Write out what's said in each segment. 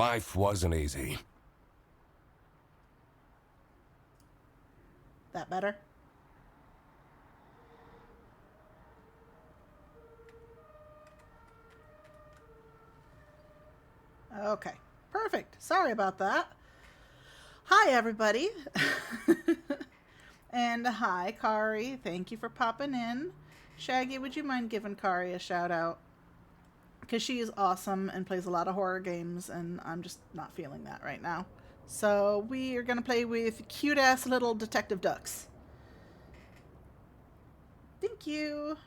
Life wasn't easy. That better? Okay, perfect. Sorry about that. Hi, everybody. And hi, Kari. Thank you for popping in. Shaggy, would you mind giving Kari a shout out? Because she is awesome and plays a lot of horror games, and I'm just not feeling that right now. So we are going to play with cute-ass little detective ducks. Thank you.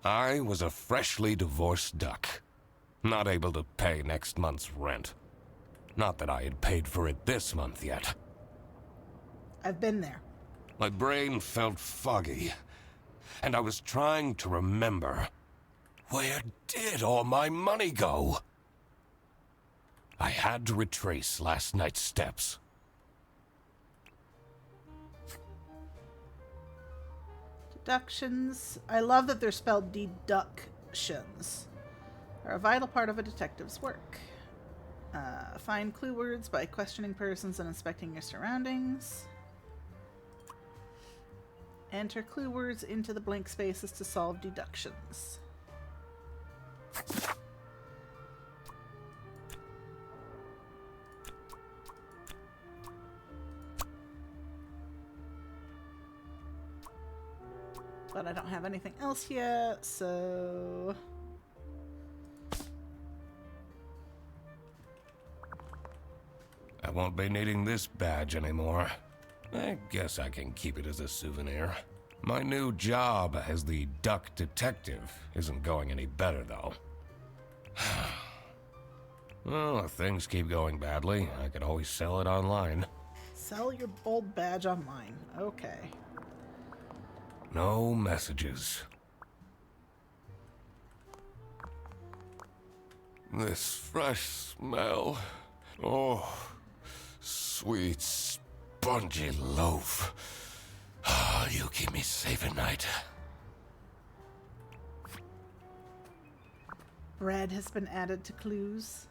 I was a freshly divorced duck, not able to pay next month's rent. Not that I had paid for it this month yet. I've been there. My brain felt foggy, and I was trying to remember, where did all my money go? I had to retrace last night's steps. Deductions. I love that they're spelled deductions. Are a vital part of a detective's work. Find clue words by questioning persons and inspecting your surroundings. Enter clue words into the blank spaces to solve deductions. But I don't have anything else yet, so... I won't be needing this badge anymore. I guess I can keep it as a souvenir. My new job as the duck detective isn't going any better, though. Well, if things keep going badly, I could always sell it online. Sell your old badge online. Okay. No messages. This fresh smell. Oh, sweet, spongy loaf. Ah, you keep me safe at night. Bread has been added to clues.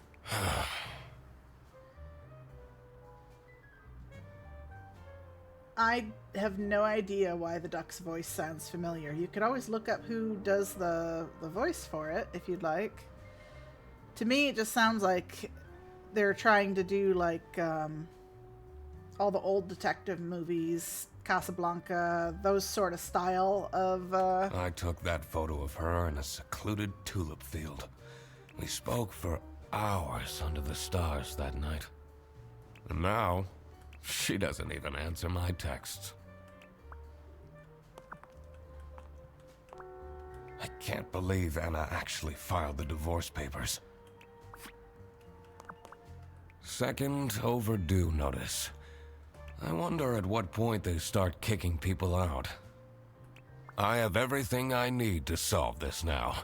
I have no idea why the duck's voice sounds familiar. You could always look up who does the voice for it, if you'd like. To me, it just sounds like they're trying to do, like, all the old detective movies, Casablanca, those sort of style of, I took that photo of her in a secluded tulip field. We spoke for hours under the stars that night. And now, she doesn't even answer my texts. I can't believe Anna actually filed the divorce papers. Second overdue notice. I wonder at what point they start kicking people out. I have everything I need to solve this now.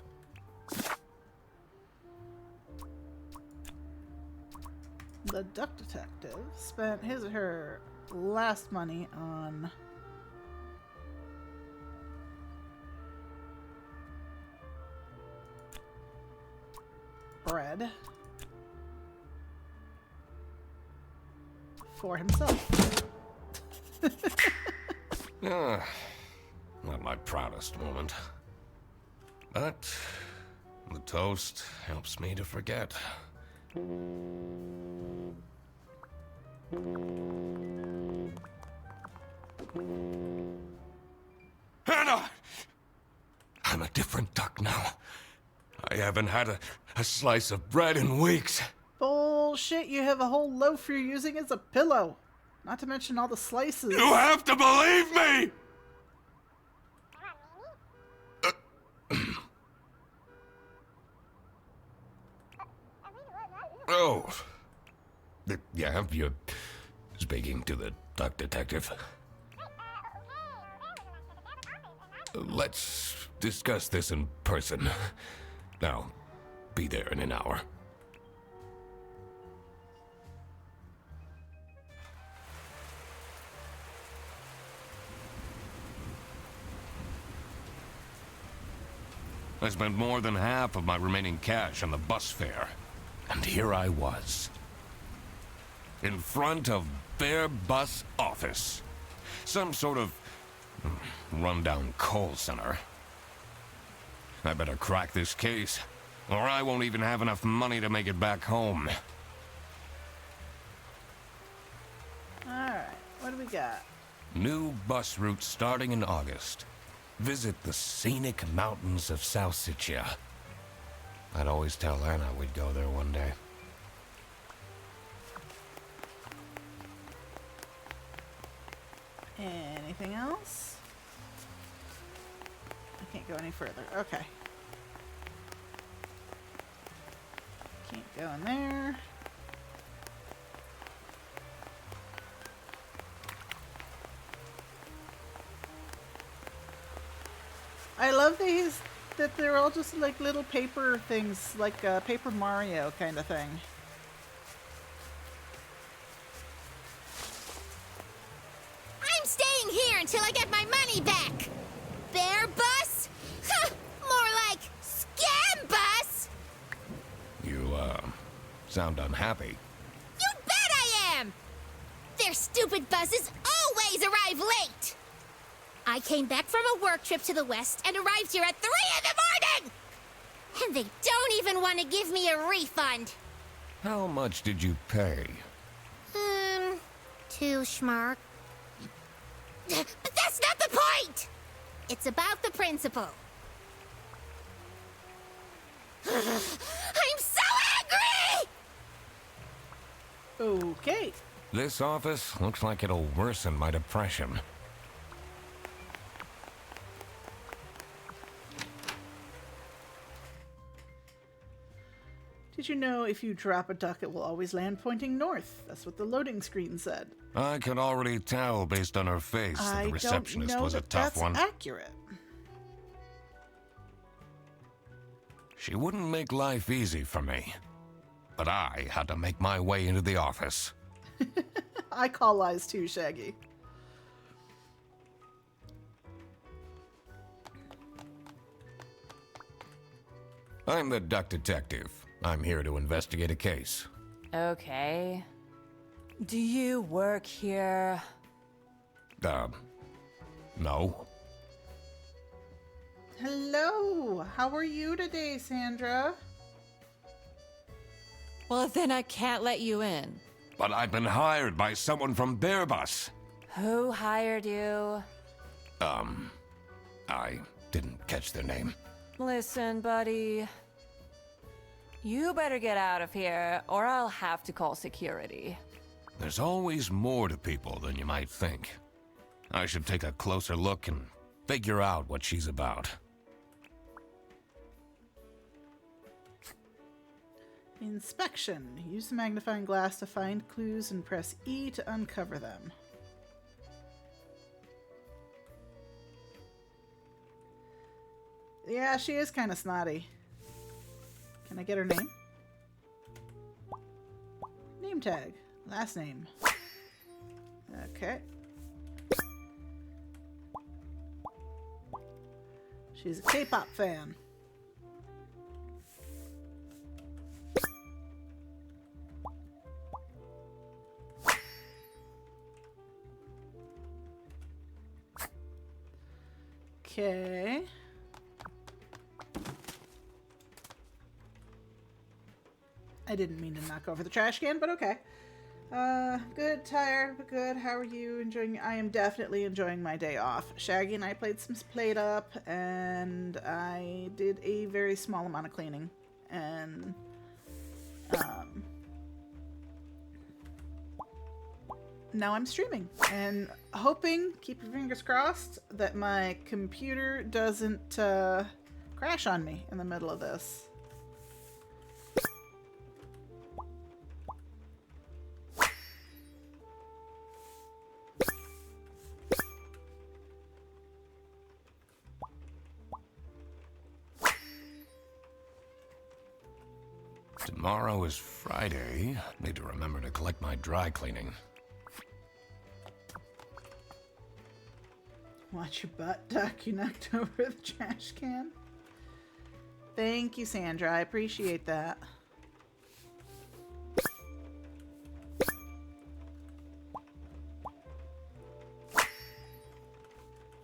The duck detective spent his or her last money on bread for himself. Not my proudest moment. But the toast helps me to forget. Hannah! I'm a different duck now. I haven't had a slice of bread in weeks. Bullshit, you have a whole loaf you're using as a pillow. Not to mention all the slices. You have to believe me! Oh. Yeah, you're speaking to the duck detective. Let's discuss this in person. I'll be there in an hour. I spent more than half of my remaining cash on the bus fare. And here I was, in front of Bear Bus office. Some sort of rundown call center. I better crack this case, or I won't even have enough money to make it back home. Alright, what do we got? New bus route starting in August. Visit the scenic mountains of Salsiccia. I'd always tell Anna we'd go there one day. Anything else? I can't go any further. Okay. Can't go in there. I love that they're all just like little paper things, like a Paper Mario kind of thing. I'm staying here until I get my money back. Bear bus? Huh, more like scam bus. You, sound unhappy. You bet I am. Their stupid buses always arrive late. I came back from a work trip to the west and arrived here at 3 in the morning! And they don't even want to give me a refund. How much did you pay? 2 schmark. But that's not the point! It's about the principle. I'm so angry! Okay. This office looks like it'll worsen my depression. Did you know if you drop a duck, it will always land pointing north? That's what the loading screen said. I could already tell based on her face that the receptionist was a tough one. That's accurate. She wouldn't make life easy for me. But I had to make my way into the office. I call lies too, Shaggy. I'm the duck detective. I'm here to investigate a case. Okay. Do you work here? No. Hello. How are you today, Sandra? Well, then I can't let you in. But I've been hired by someone from Bearbus. Who hired you? I didn't catch their name. Listen, buddy. You better get out of here, or I'll have to call security. There's always more to people than you might think. I should take a closer look and figure out what she's about. Inspection. Use the magnifying glass to find clues and press E to uncover them. Yeah, she is kind of snotty. Can I get her name? Name tag. Last name. Okay. She's a K-pop fan. Okay. I didn't mean to knock over the trash can, but okay. Good, tired, but good. How are you enjoying? I am definitely enjoying my day off. Shaggy and I played some Played Up, and I did a very small amount of cleaning. And, now I'm streaming and hoping, keep your fingers crossed, that my computer doesn't crash on me in the middle of this. Tomorrow is Friday. Need to remember to collect my dry cleaning. Watch your butt, Duck. You knocked over the trash can. Thank you, Sandra. I appreciate that. If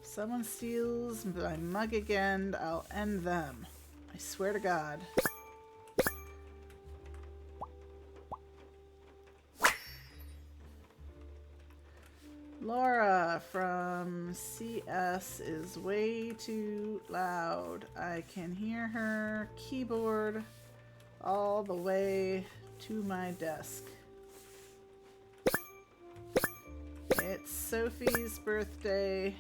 someone steals my mug again, I'll end them. I swear to God. Laura from CS is way too loud. I can hear her keyboard all the way to my desk. It's Sophie's birthday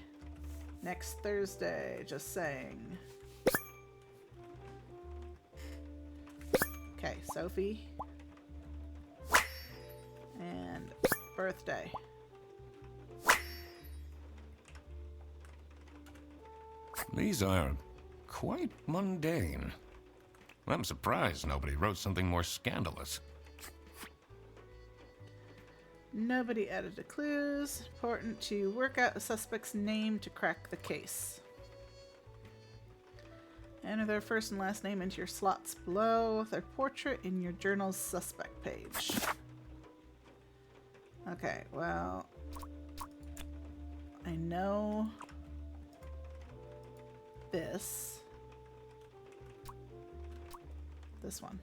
next Thursday, just saying. Okay, Sophie. And birthday. These are quite mundane. I'm surprised nobody wrote something more scandalous. Nobody added the clues. Important to work out a suspect's name to crack the case. Enter their first and last name into your slots below. Their portrait in your journal's suspect page. Okay, well, I know this one.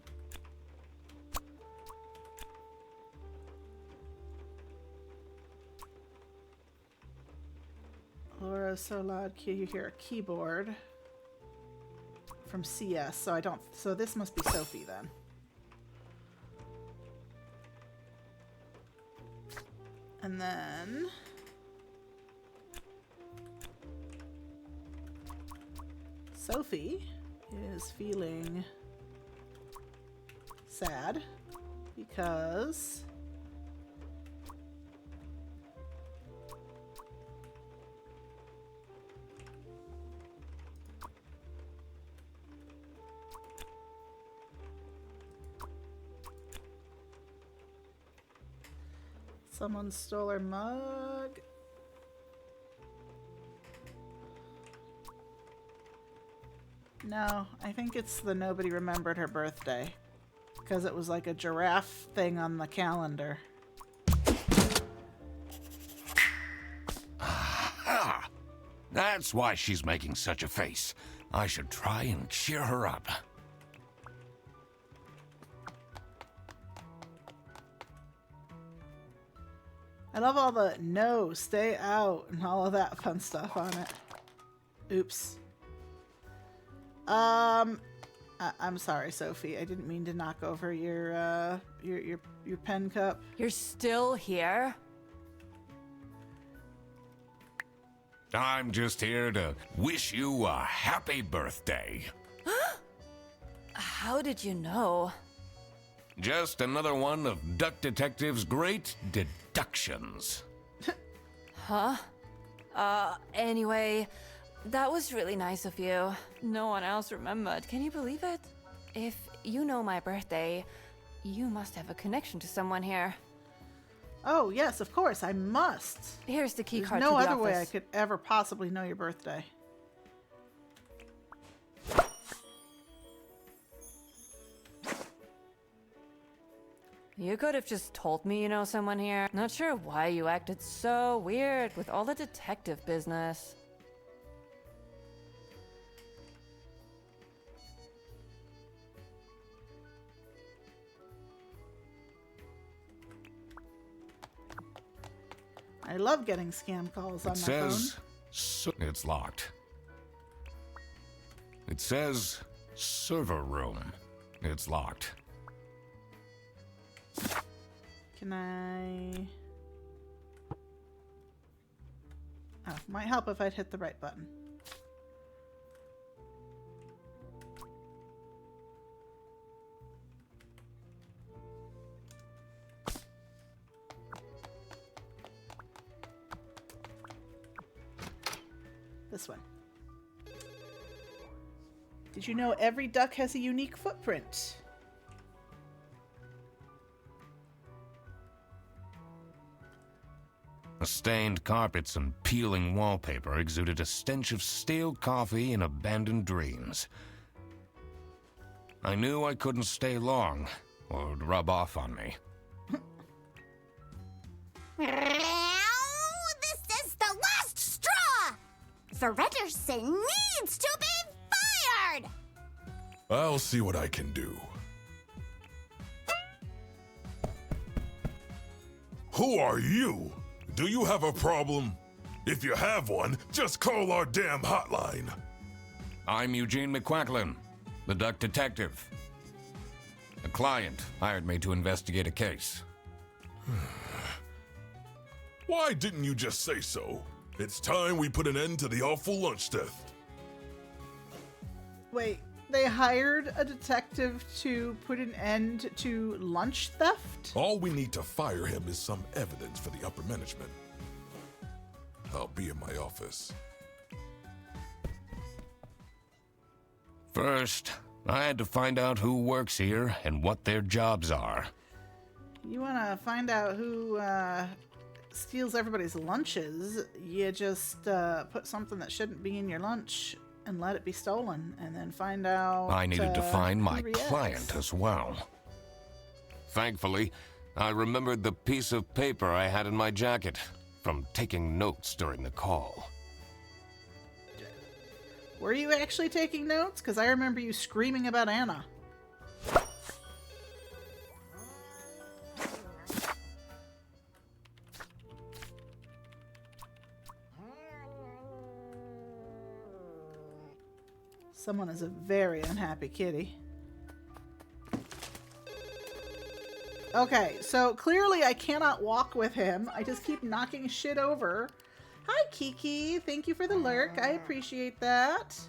Laura, so loud. You hear a keyboard from CS, so this must be Sophie then. And then Sophie is feeling sad because someone stole her mug. No, I think it's the nobody remembered her birthday. Because it was like a giraffe thing on the calendar. Aha! That's why she's making such a face. I should try and cheer her up. I love all the no, stay out, and all of that fun stuff on it. Oops. I'm sorry, Sophie. I didn't mean to knock over your pen cup. You're still here? I'm just here to wish you a happy birthday. How did you know? Just another one of Duck Detective's great deductions. Huh? Anyway, that was really nice of you. No one else remembered. Can you believe it? If you know my birthday, you must have a connection to someone here. Oh, yes, of course. I must. Here's the key There's card no to the other way I office. could ever possibly know your birthday. You could have just told me you know someone here. Not sure why you acted so weird with all the detective business. I love getting scam calls on It my says it's locked. It says server room. It's locked. phone. Can I... Oh, might help if I'd hit the right button. This one. Did you know every duck has a unique footprint? The stained carpets and peeling wallpaper exuded a stench of stale coffee and abandoned dreams. I knew I couldn't stay long, or it would rub off on me. This is the last straw! Verederson needs to be fired! I'll see what I can do. Who are you? Do you have a problem? If you have one, just call our damn hotline. I'm Eugene McQuacklin, the duck detective. A client hired me to investigate a case. Why didn't you just say so? It's time we put an end to the awful lunch theft. Wait, they hired a detective to put an end to lunch theft? All we need to fire him is some evidence for the upper management. I'll be in my office. First, I had to find out who works here and what their jobs are. You want to find out who steals everybody's lunches, you just put something that shouldn't be in your lunch and let it be stolen, and then find out. I needed to find my who reacts. client as well. Thankfully, I remembered the piece of paper I had in my jacket from taking notes during the call. Were you actually taking notes? Because I remember you screaming about Anna. Someone is a very unhappy kitty. Okay, so clearly I cannot walk with him. I just keep knocking shit over. Hi, Kiki. Thank you for the lurk. I appreciate that.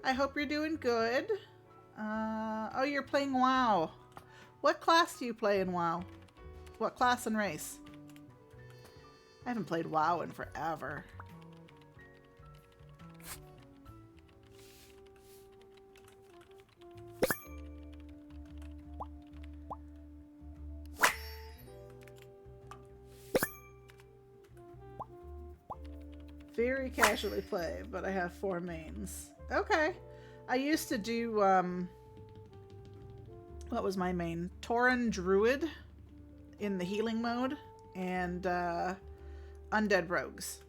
I hope you're doing good. Oh, you're playing WoW. What class do you play in WoW? What class and race? I haven't played WoW in forever. Very casually play, but I have 4 mains. Okay. I used to do, what was my main? Tauren Druid in the healing mode, and Undead Rogues.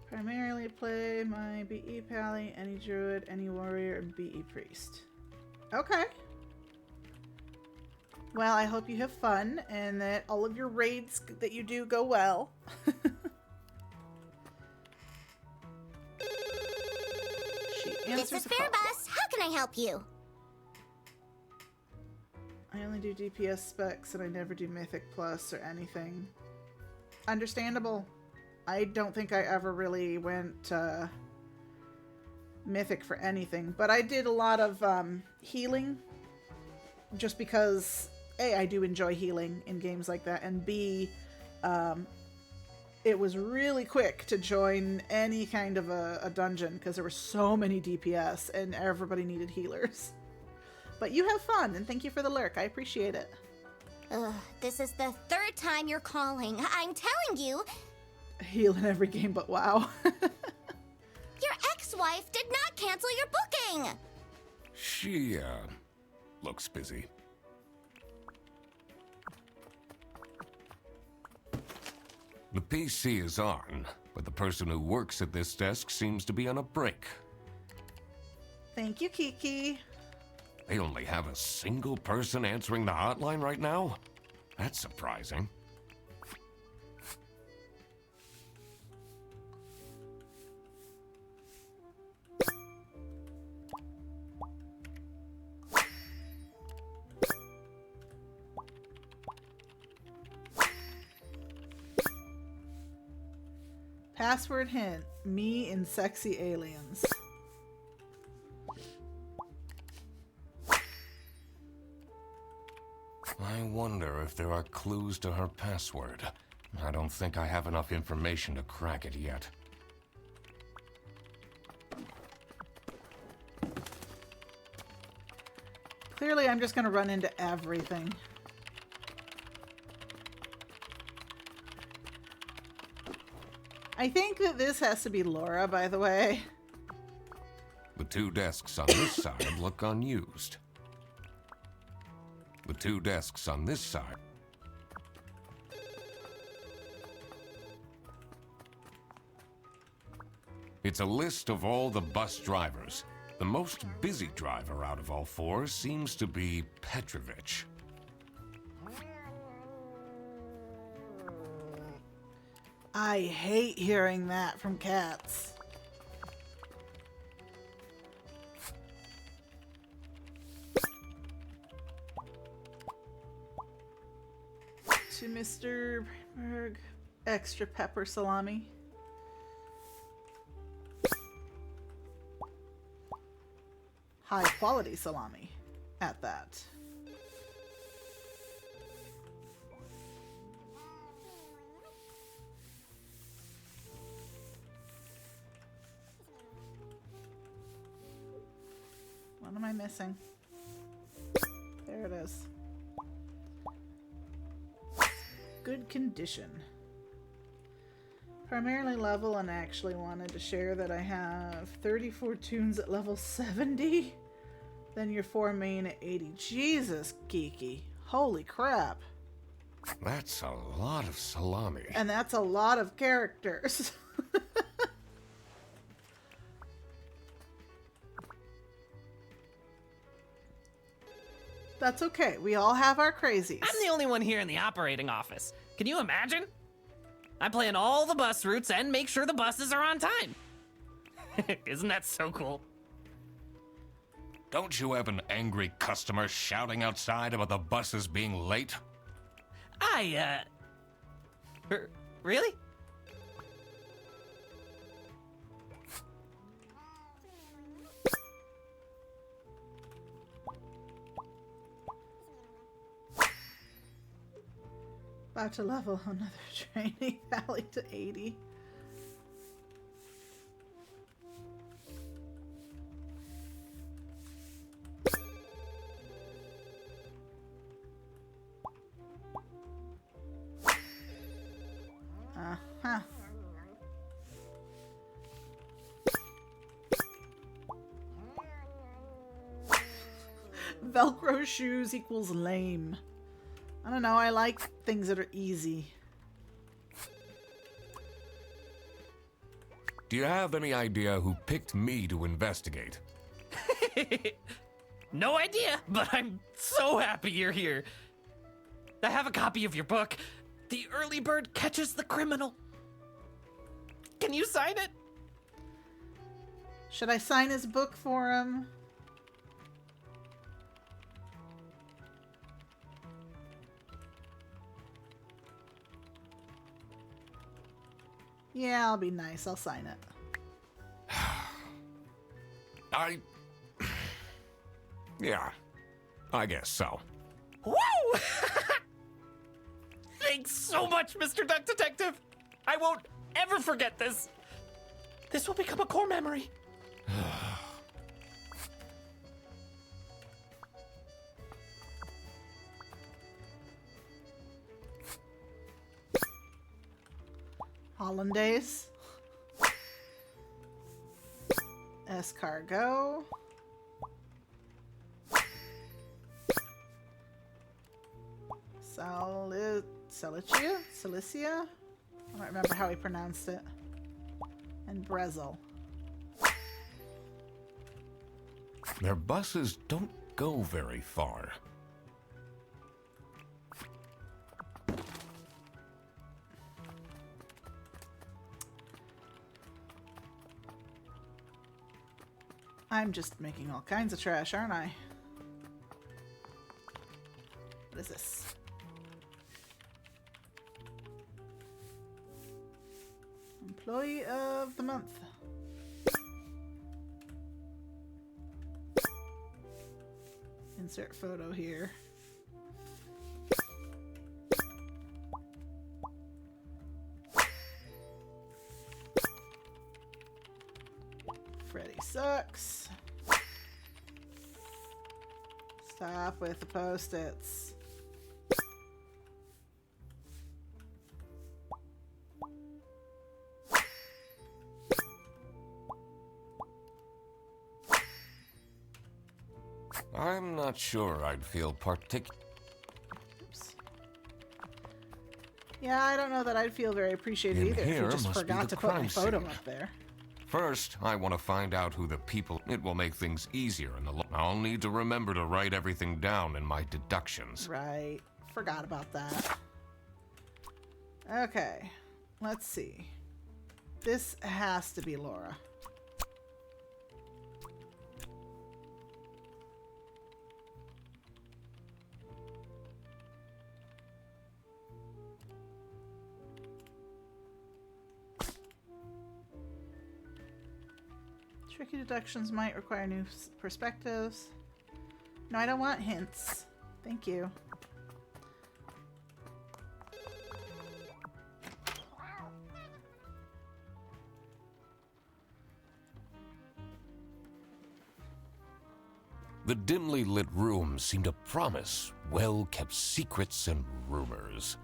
Primarily play my BE Pally, any Druid, any Warrior, and BE Priest. Okay. Well, I hope you have fun and that all of your raids that you do go well. She answers This is the phone. Fairbus. How can I help you? I only do DPS specs and I never do Mythic Plus or anything. Understandable. I don't think I ever really went Mythic for anything, but I did a lot of healing just because A, I do enjoy healing in games like that, and B, it was really quick to join any kind of a dungeon because there were so many DPS and everybody needed healers. But you have fun, and thank you for the lurk. I appreciate it. Ugh, this is the 3rd time you're calling. I'm telling you, Heal in every game but WoW. your ex-wife did not cancel your booking. She, looks busy. The PC is on, but the person who works at this desk seems to be on a break. Thank you, Kiki. They only have a single person answering the hotline right now? That's surprising. Password hint, me and sexy aliens. I wonder if there are clues to her password. I don't think I have enough information to crack it yet. Clearly, I'm just going to run into everything. I think that this has to be Laura, by the way. The 2 desks on this side look unused. The 2 desks on this side. It's a list of all the bus drivers. The most busy driver out of all 4 seems to be Petrovich. I hate hearing that from cats. To Mr. Berg, extra pepper salami. High quality salami at that. What am I missing? There it is. Good condition. Primarily level, and actually wanted to share that I have 34 tunes at level 70. Then your 4 main at 80. Jesus, geeky. Holy crap. That's a lot of salami. And that's a lot of characters. That's okay. We all have our crazies. I'm the only one here in the operating office. Can you imagine? I plan all the bus routes and make sure the buses are on time. Isn't that so cool? Don't you have an angry customer shouting outside about the buses being late? Really? About to level another training valley to 80. Uh-huh. Velcro shoes equals lame. I don't know, I like things that are easy. Do you have any idea who picked me to investigate? No idea, but I'm so happy you're here. I have a copy of your book. The Early Bird Catches the Criminal. Can you sign it? Should I sign his book for him? Yeah, I'll be nice. I'll sign it. Yeah, I guess so. Woo! Thanks so much, Mr. Duck Detective. I won't ever forget this. This will become a core memory. Hollandaise. Escargot. Cilicia? I don't remember how he pronounced it. And Brezel. Their buses don't go very far. I'm just making all kinds of trash, aren't I? What is this? Employee of the month. Insert photo here. Freddy sucks. Stop with the post-its. I'm not sure I'd feel Oops. Yeah, I don't know that I'd feel very appreciated In either if here you just must be forgot the to put my crime photo scene. up there. First, I want to find out who the people... It will make things easier in the... I'll need to remember to write everything down in my deductions. Right. Forgot about that. Okay. Let's see. This has to be Laura. Tricky deductions might require new perspectives. No, I don't want hints. Thank you. The dimly lit room seemed to promise well-kept secrets and rumors.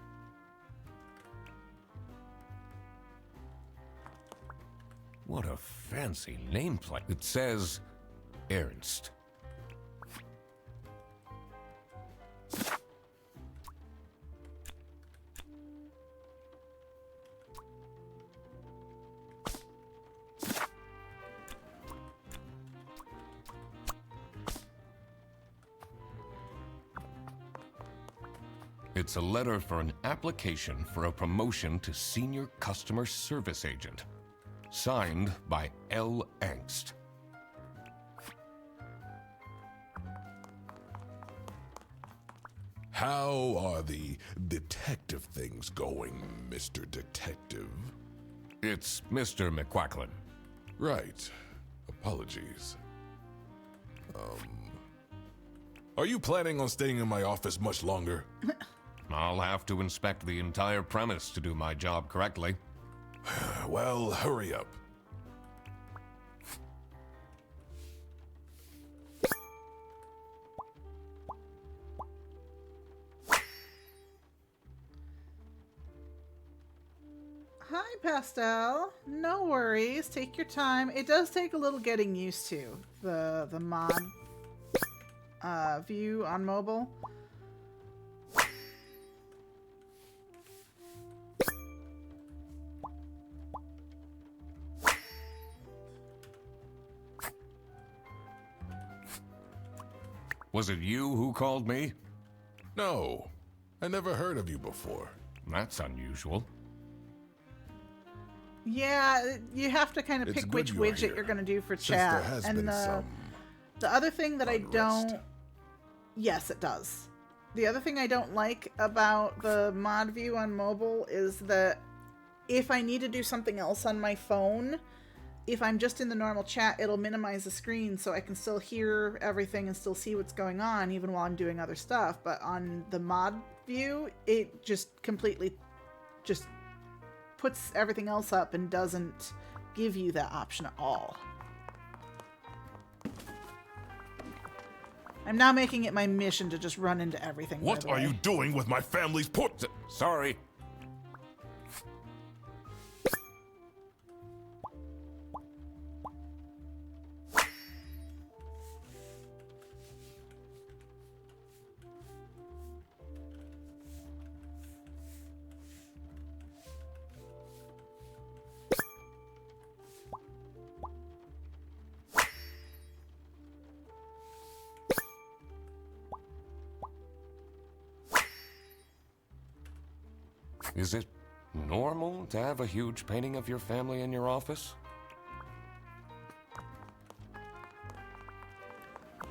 What a fancy nameplate. It says Ernst. It's a letter for an application for a promotion to senior customer service agent. Signed by L. Angst. How are the detective things going, Mr. Detective? It's Mr. McQuacklin. Right. Apologies. Are you planning on staying in my office much longer? I'll have to inspect the entire premise to do my job correctly. Well, hurry up. Hi, Pastel. No worries. Take your time. It does take a little getting used to the mod view on mobile. Was it you who called me? No, I never heard of you before. That's unusual. Yeah, you have to kind of It's pick good which you are widget here, you're going to do for since chat. there has And been the some other thing that I unrest. don't... Yes, it does. The other thing I don't like about the mod view on mobile is that if I need to do something else on my phone, if I'm just in the normal chat, it'll minimize the screen so I can still hear everything and still see what's going on even while I'm doing other stuff. But on the mod view, it just completely just puts everything else up and doesn't give you that option at all. I'm now making it my mission to just run into everything. What are you doing with my family's put? Sorry. Is it normal to have a huge painting of your family in your office?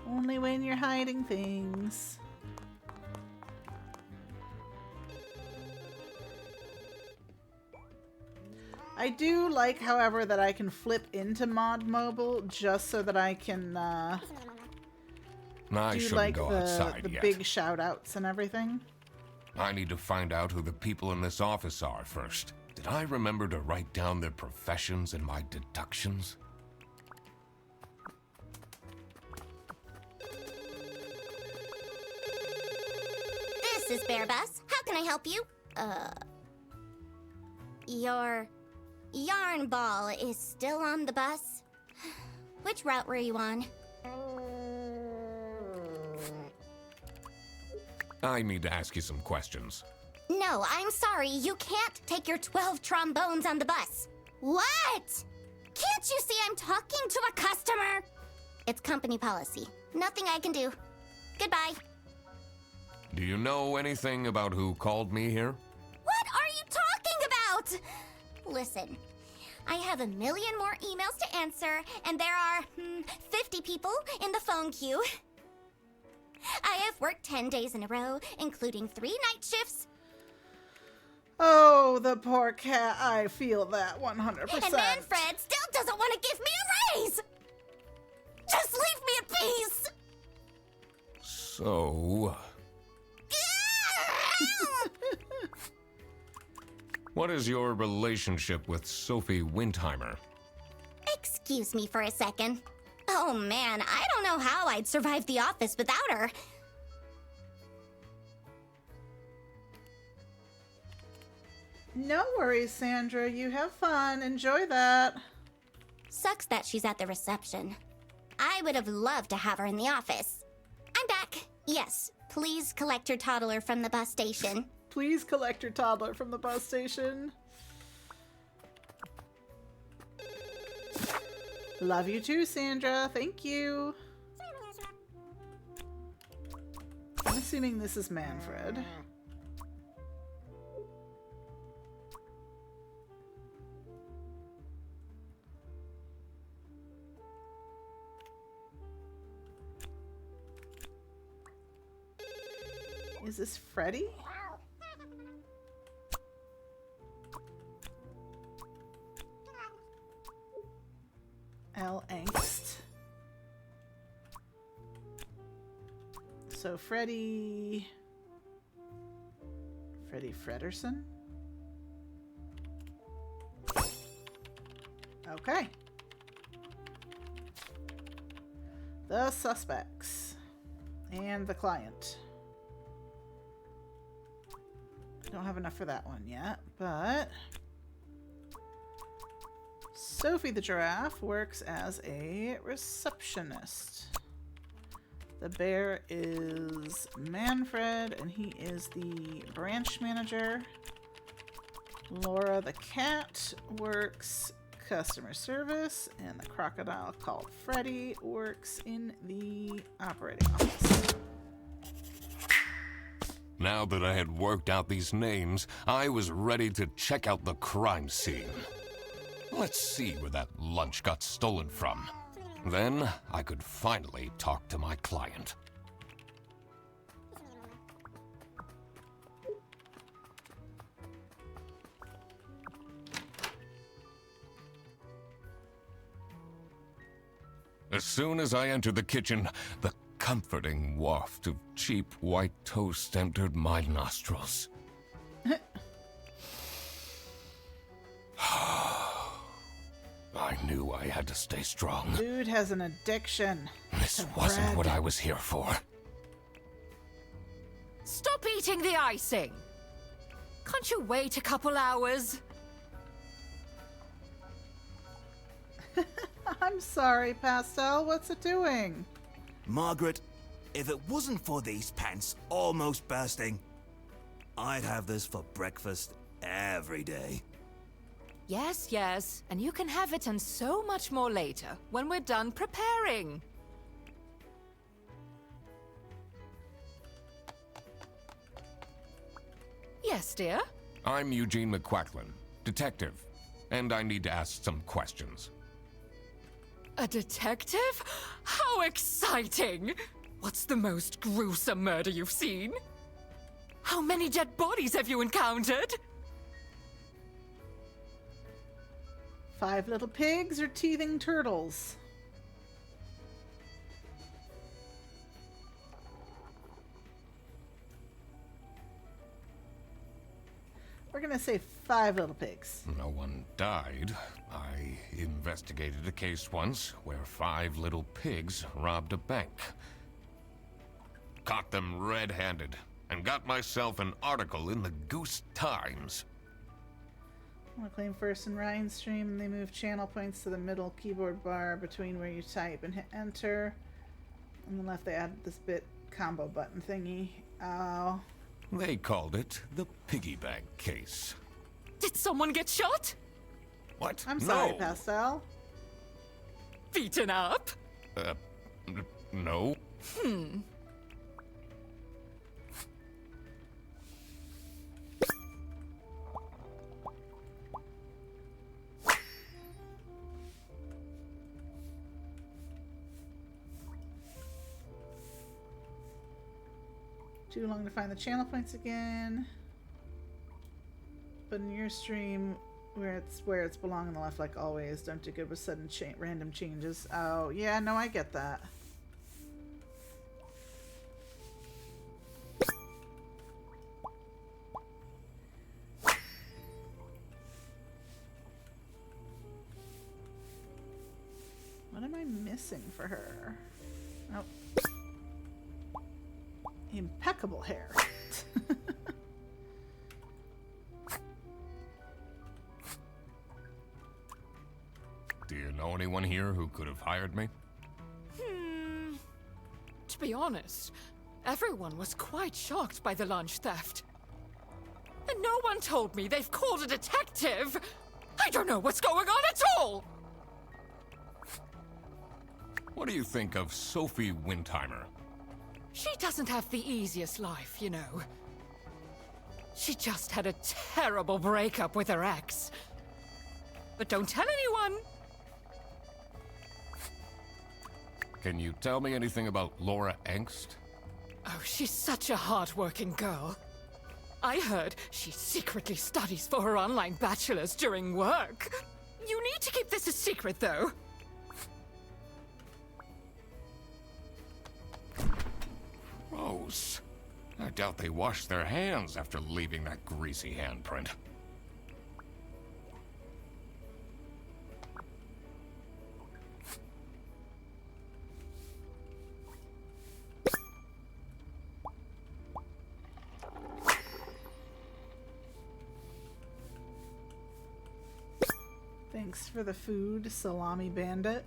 Only when you're hiding things. I do like, however, that I can flip into mod mobile just so that I can I do shouldn't like go the outside yet. big shout outs and everything. I need to find out who the people in this office are first. Did I remember to write down their professions in my deductions? This is Bear Bus. How can I help you? Your yarn ball is still on the bus? Which route were you on? I need to ask you some questions. No, I'm sorry. You can't take your 12 trombones on the bus. What? Can't you see I'm talking to a customer? It's company policy. Nothing I can do. Goodbye. Do you know anything about who called me here? What are you talking about? Listen, I have a million more emails to answer, and there are 50 people in the phone queue. I have worked 10 days in a row, including 3 night shifts. Oh, the poor cat. I feel that 100%. And Manfred still doesn't want to give me a raise! Just leave me in peace! So, what is your relationship with Sophie Windheimer? Excuse me for a second. Oh man, I don't know how I'd survive the office without her. No worries, Sandra. You have fun. Enjoy that. Sucks that she's at the reception. I would have loved to have her in the office. I'm back. Yes, please collect your toddler from the bus station. Please collect your toddler from the bus station. Love you too, Sandra. Thank you. I'm assuming this is Manfred. Is this Freddy? L. Angst. So Freddy Frederson? Okay. The suspects and the client. Don't have enough for that one yet, but Sophie the giraffe works as a receptionist. The bear is Manfred, and he is the branch manager. Laura the cat works customer service, and the crocodile called Freddy works in the operating office. Now that I had worked out these names, I was ready to check out the crime scene. Let's see where that lunch got stolen from. Then I could finally talk to my client. As soon as I entered the kitchen, the comforting waft of cheap white toast entered my nostrils. I knew I had to stay strong. Dude has an addiction. This wasn't what I was here for. Stop eating the icing! Can't you wait a couple hours? I'm sorry, Pastel. What's it doing? Margaret, if it wasn't for these pants almost bursting, I'd have this for breakfast every day. Yes, yes, and you can have it and so much more later, when we're done preparing. Yes, dear? I'm Eugene McQuacklin, detective, and I need to ask some questions. A detective? How exciting! What's the most gruesome murder you've seen? How many dead bodies have you encountered? 5 little pigs or teething turtles? We're gonna say 5 little pigs. No one died. I investigated a case once where 5 little pigs robbed a bank. Caught them red-handed. and got myself an article in the Goose Times. I want to claim first in Ryan's stream, and they move channel points to the middle keyboard bar between where you type and hit enter. On the left, they added this bit combo button thingy. Oh. They called it the piggy bank case. Did someone get shot? What? I'm sorry, No. Pastel. Beaten up? No. Too long to find the channel points again. But in your stream, where it's belong on the left, like always. Don't do good with sudden random changes. Oh yeah, no, I get that. What am I missing for her? Oh. Impeccable hair. Do you know anyone here who could have hired me? To be honest, everyone was quite shocked by the lunch theft. And no one told me they've called a detective! I don't know what's going on at all! What do you think of Sophie Windheimer? She doesn't have the easiest life, you know. She just had a terrible breakup with her ex. But don't tell anyone! Can you tell me anything about Laura Angst? Oh, she's such a hard-working girl. I heard she secretly studies for her online bachelor's during work. You need to keep this a secret, though. Gross. I doubt they washed their hands after leaving that greasy handprint. Thanks for the food, Salami Bandit.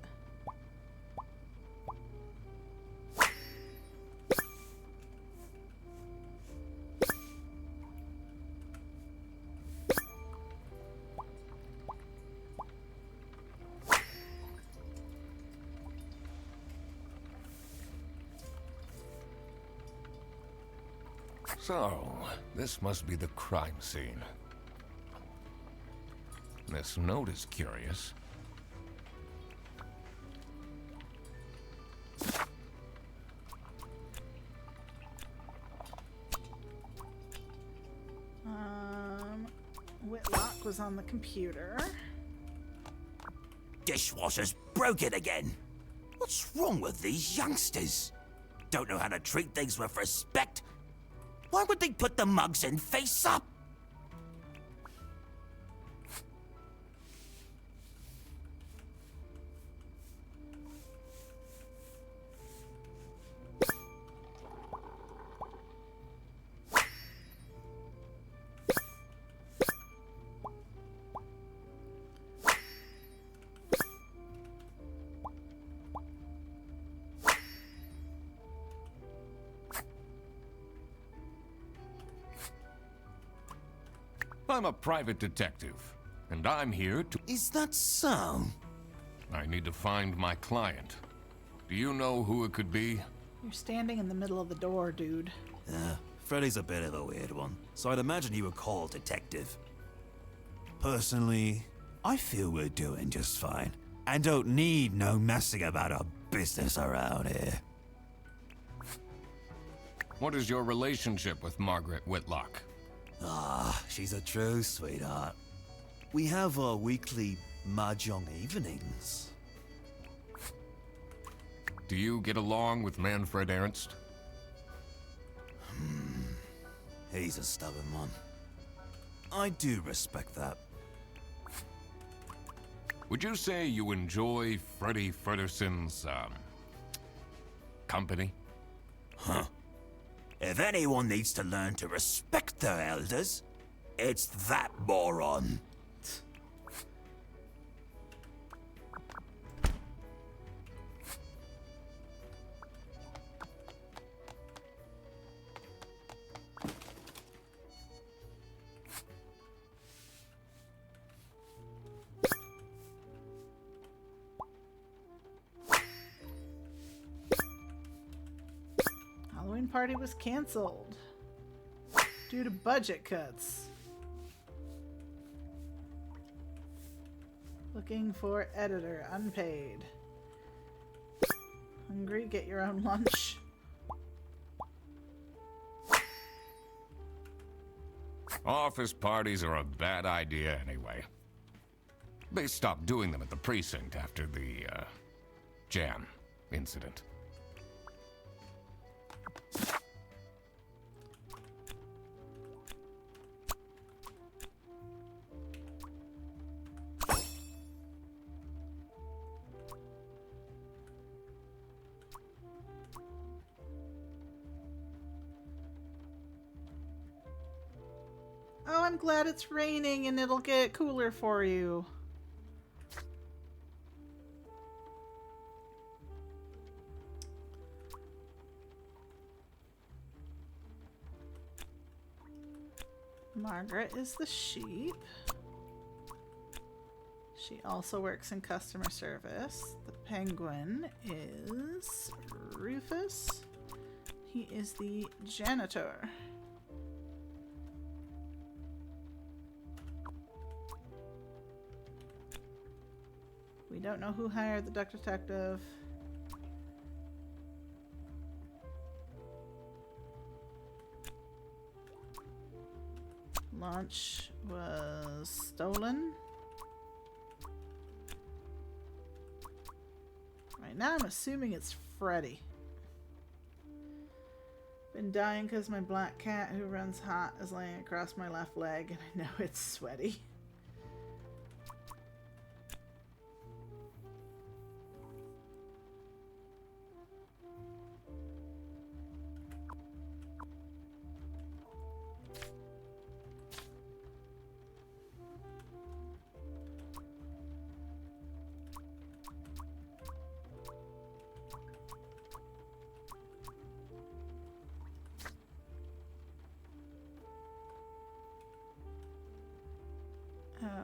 So, this must be the crime scene. This note is curious. Whitlock was on the computer. Dishwasher's broken again. What's wrong with these youngsters? Don't know how to treat things with respect? Why would they put the mugs in face up? I'm a private detective, and I'm here to... Is that so? I need to find my client. Do you know who it could be? You're standing in the middle of the door, dude. Freddy's a bit of a weird one, so I'd imagine you would call detective. Personally, I feel we're doing just fine, and don't need no messing about our business around here. What is your relationship with Margaret Whitlock? She's a true sweetheart. We have our weekly mahjong evenings. Do you get along with Manfred Ernst? He's a stubborn one. I do respect that. Would you say you enjoy Freddy Frederson's, company? Huh? If anyone needs to learn to respect their elders, it's that moron. Halloween party was canceled due to budget cuts. Looking for editor, unpaid. Hungry, get your own lunch. Office parties are a bad idea anyway. They stopped doing them at the precinct after the, jam incident. Oh, I'm glad it's raining and it'll get cooler for you. Margaret is the sheep. She also works in customer service. The penguin is Rufus. He is the janitor. We don't know who hired the duck detective. Lunch was stolen. Right now I'm assuming it's Freddy. Been dying because my black cat who runs hot is laying across my left leg and I know it's sweaty.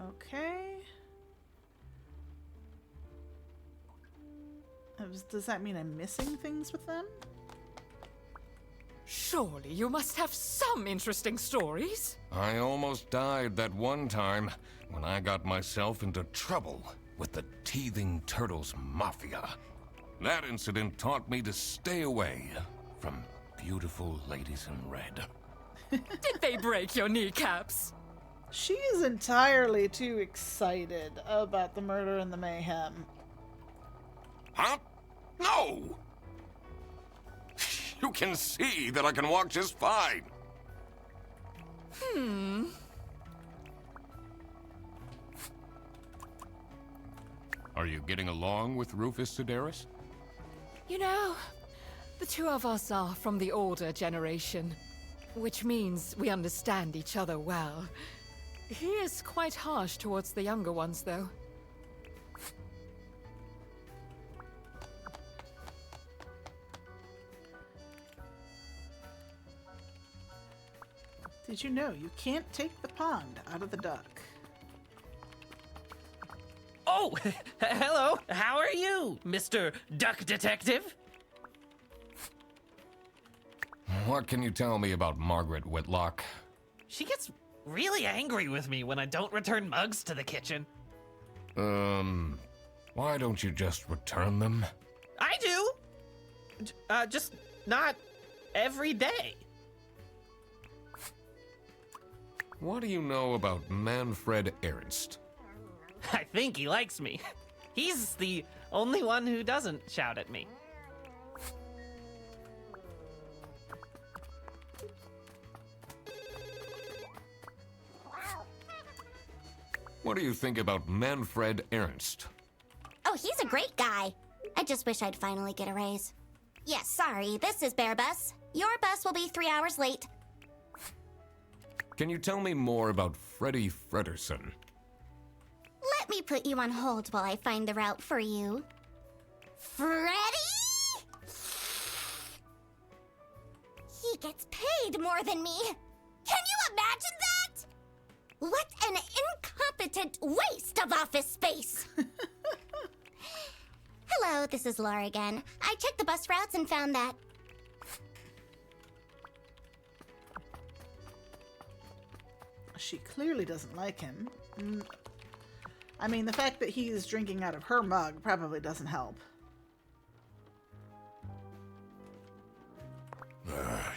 Okay. Does that mean I'm missing things with them? Surely you must have some interesting stories. I almost died that one time when I got myself into trouble with the Teething Turtles Mafia. That incident taught me to stay away from beautiful ladies in red. Did they break your kneecaps? She is entirely too excited about the murder and the mayhem. Huh? No! You can see that I can walk just fine. Are you getting along with Rufus Sedaris? You know, the two of us are from the older generation, which means we understand each other well. He is quite harsh towards the younger ones, though. Did you know you can't take the pond out of the duck? Oh, hello. How are you, Mr. Duck Detective? What can you tell me about Margaret Whitlock? She gets really angry with me when I don't return mugs to the kitchen. Why don't you just return them? I do. Just not every day. What do you know about Manfred Ernst? I think he likes me. He's the only one who doesn't shout at me. What do you think about Manfred Ernst? Oh, he's a great guy. I just wish I'd finally get a raise. Yeah, sorry, this is Bearbus. Your bus will be 3 hours late. Can you tell me more about Freddie Frederson? Let me put you on hold while I find the route for you. Freddy? He gets paid more than me. Can you imagine that? What an incompetent waste of office space. Hello, this is Laura again. I checked the bus routes and found that... She clearly doesn't like him. I mean, the fact that he's drinking out of her mug probably doesn't help.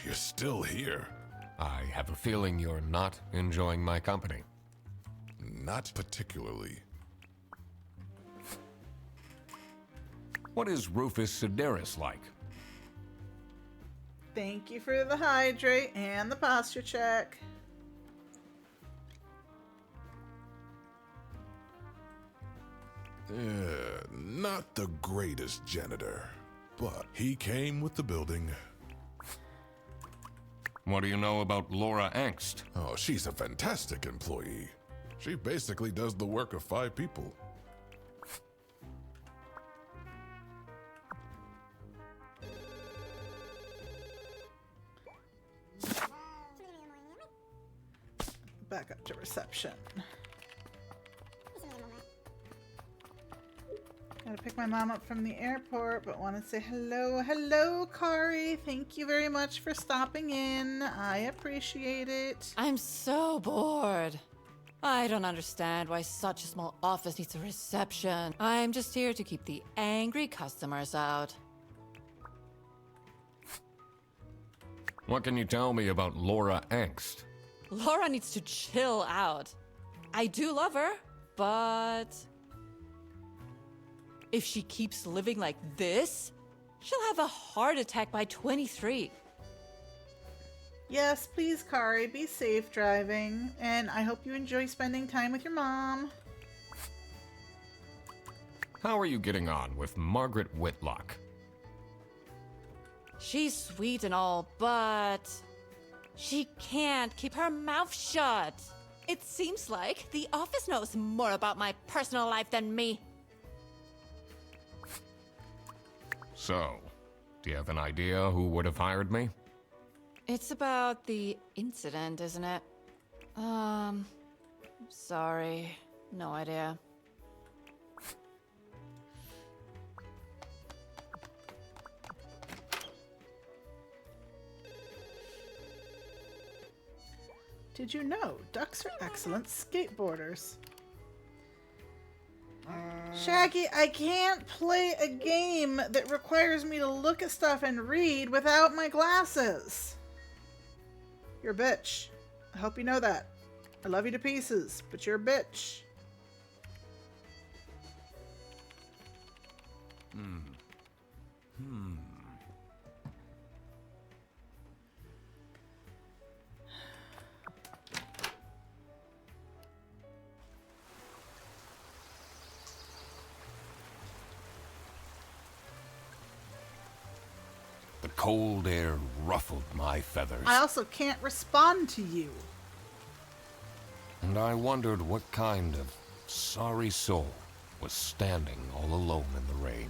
You're still here. I have a feeling you're not enjoying my company. Not particularly. What is Rufus Sedaris like? Thank you for the hydrate and the posture check. Not the greatest janitor, but he came with the building. What do you know about Laura Angst? Oh, she's a fantastic employee. She basically does the work of 5 people. Back up to reception. Gotta pick my mom up from the airport, but want to say hello. Hello, Kari. Thank you very much for stopping in. I appreciate it. I'm so bored. I don't understand why such a small office needs a reception. I'm just here to keep the angry customers out. What can you tell me about Laura Angst? Laura needs to chill out. I do love her, but if she keeps living like this, she'll have a heart attack by 23. Yes, please, Kari. Be safe driving. And I hope you enjoy spending time with your mom. How are you getting on with Margaret Whitlock? She's sweet and all, but she can't keep her mouth shut. It seems like the office knows more about my personal life than me. So, do you have an idea who would have hired me? It's about the incident, isn't it? Sorry. No idea. Did you know ducks are excellent skateboarders? Shaggy, I can't play a game that requires me to look at stuff and read without my glasses. You're a bitch. I hope you know that. I love you to pieces, but you're a bitch. The cold air ruffled my feathers, I also can't respond to you. and I wondered what kind of sorry soul was standing all alone in the rain.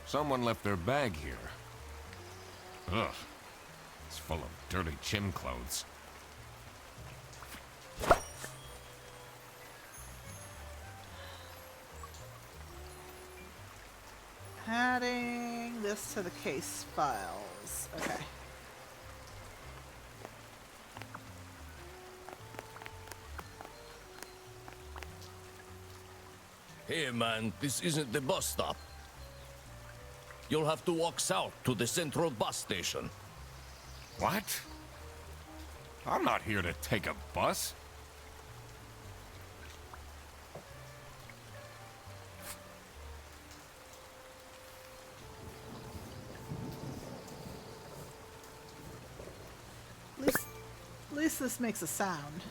Someone left their bag here. Ugh. It's full of dirty gym clothes. Adding this to the case files. Okay. Hey man, this isn't the bus stop. You'll have to walk south to the central bus station. What? I'm not here to take a bus. At least this makes a sound.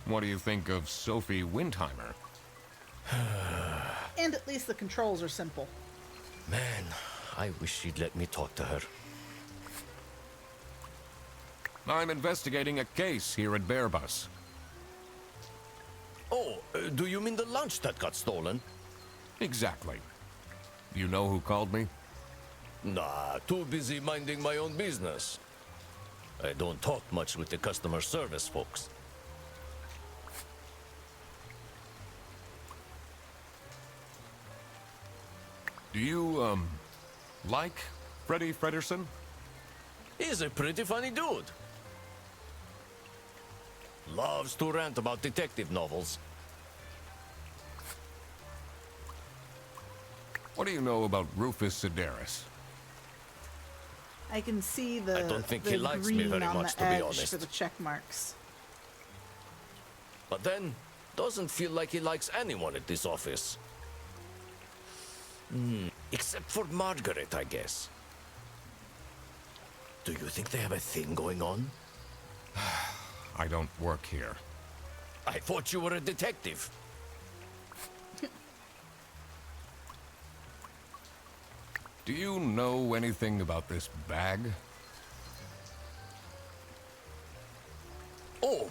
What do you think of Sophie Windheimer? And at least the controls are simple. Man, I wish she'd let me talk to her. I'm investigating a case here at Bearbus. Oh, do you mean the lunch that got stolen? Exactly. You know who called me? Nah, too busy minding my own business. I don't talk much with the customer service folks. Do you, like Freddie Frederson? He's a pretty funny dude. Loves to rant about detective novels. What do you know about Rufus Sedaris? I can see the, I don't think the he likes me green very on much, the to be edge honest. for the check marks. But then, doesn't feel like he likes anyone at this office. Except for Margaret, I guess. Do you think they have a thing going on? I don't work here. I thought you were a detective. Do you know anything about this bag? Oh,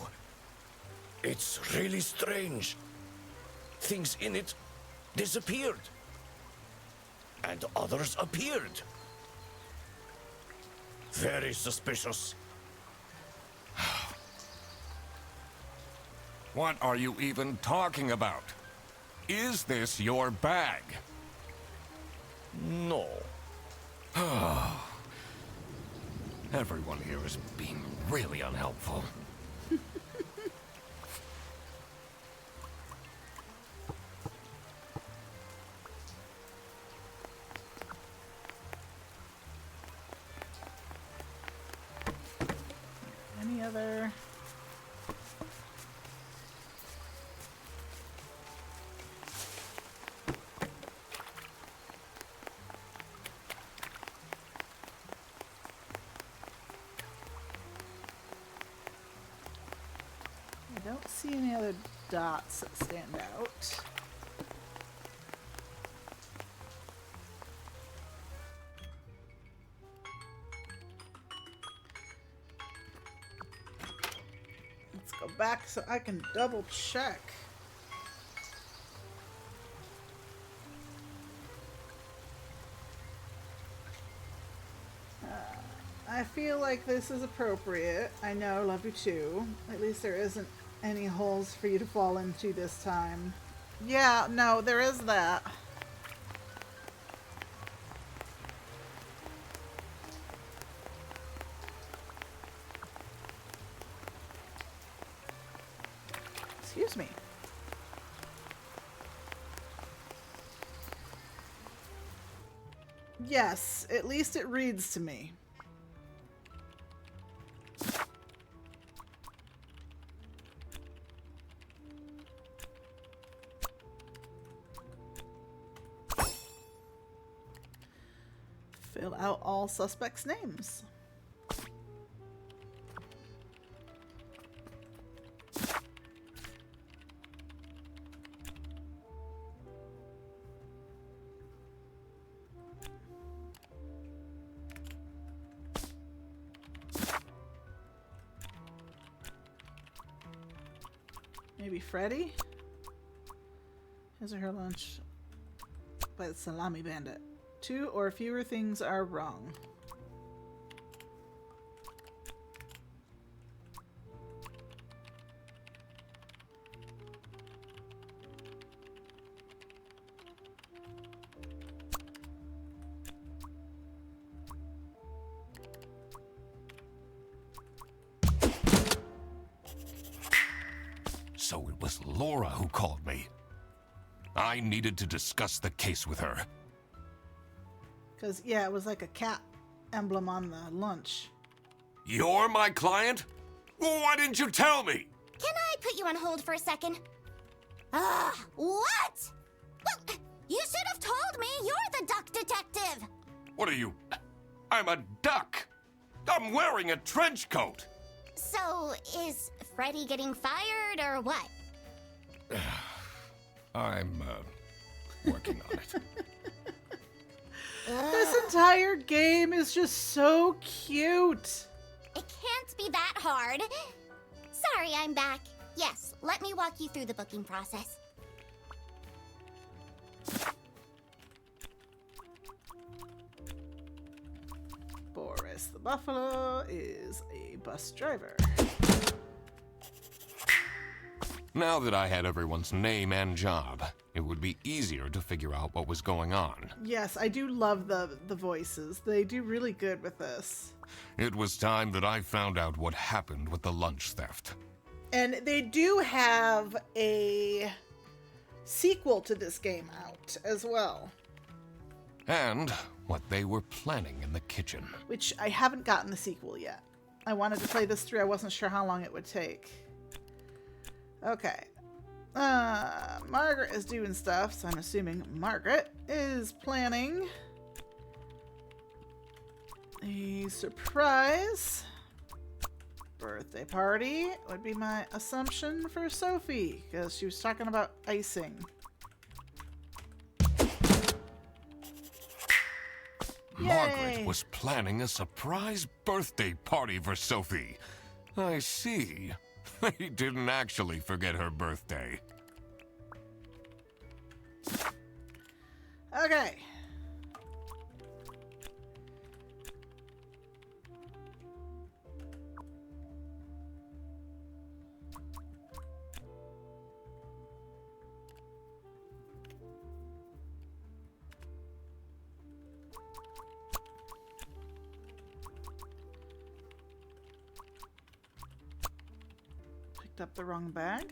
it's really strange. Things in it disappeared. And others appeared. Very suspicious. What are you even talking about? Is this your bag? No. Everyone here is being really unhelpful. Any other? I don't see any other dots that stand out. Let's go back so I can double check. I feel like this is appropriate. I know, love you too. At least there isn't any holes for you to fall into this time. Yeah, no, there is that. Excuse me. Yes, at least it reads to me. Fill out all suspects' names. Maybe Freddy? His or her lunch by the Salami Bandit. 2 or fewer things are wrong. So it was Laura who called me. I needed to discuss the case with her. Because, yeah, it was like a cat emblem on the lunch. You're my client? Why didn't you tell me? Can I put you on hold for a second? What? Well, you should have told me. You're the duck detective. What are you? I'm a duck. I'm wearing a trench coat. So, is Freddy getting fired or what? I'm, working on it. This entire game is just so cute. It can't be that hard. Sorry, I'm back. Yes, let me walk you through the booking process. Boris the Buffalo is a bus driver. Now that I had everyone's name and job, it would be easier to figure out what was going on. Yes, I do love the voices. They do really good with this. It was time that I found out what happened with the lunch theft. And they do have a sequel to this game out as well, And what they were planning in the kitchen. which I haven't gotten the sequel yet. I wanted to play this through. I wasn't sure how long it would take. Okay. Margaret is doing stuff, so I'm assuming Margaret is planning a surprise birthday party, would be my assumption for Sophie, because she was talking about icing. Margaret Yay. was planning a surprise birthday party for Sophie. I see. They didn't actually forget her birthday. Okay. Picked up the wrong bag.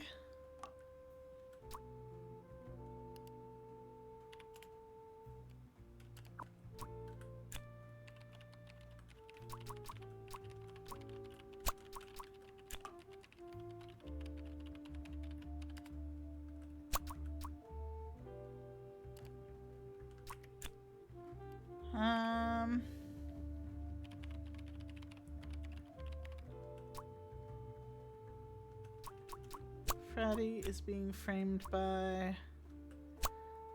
Freddy is being framed by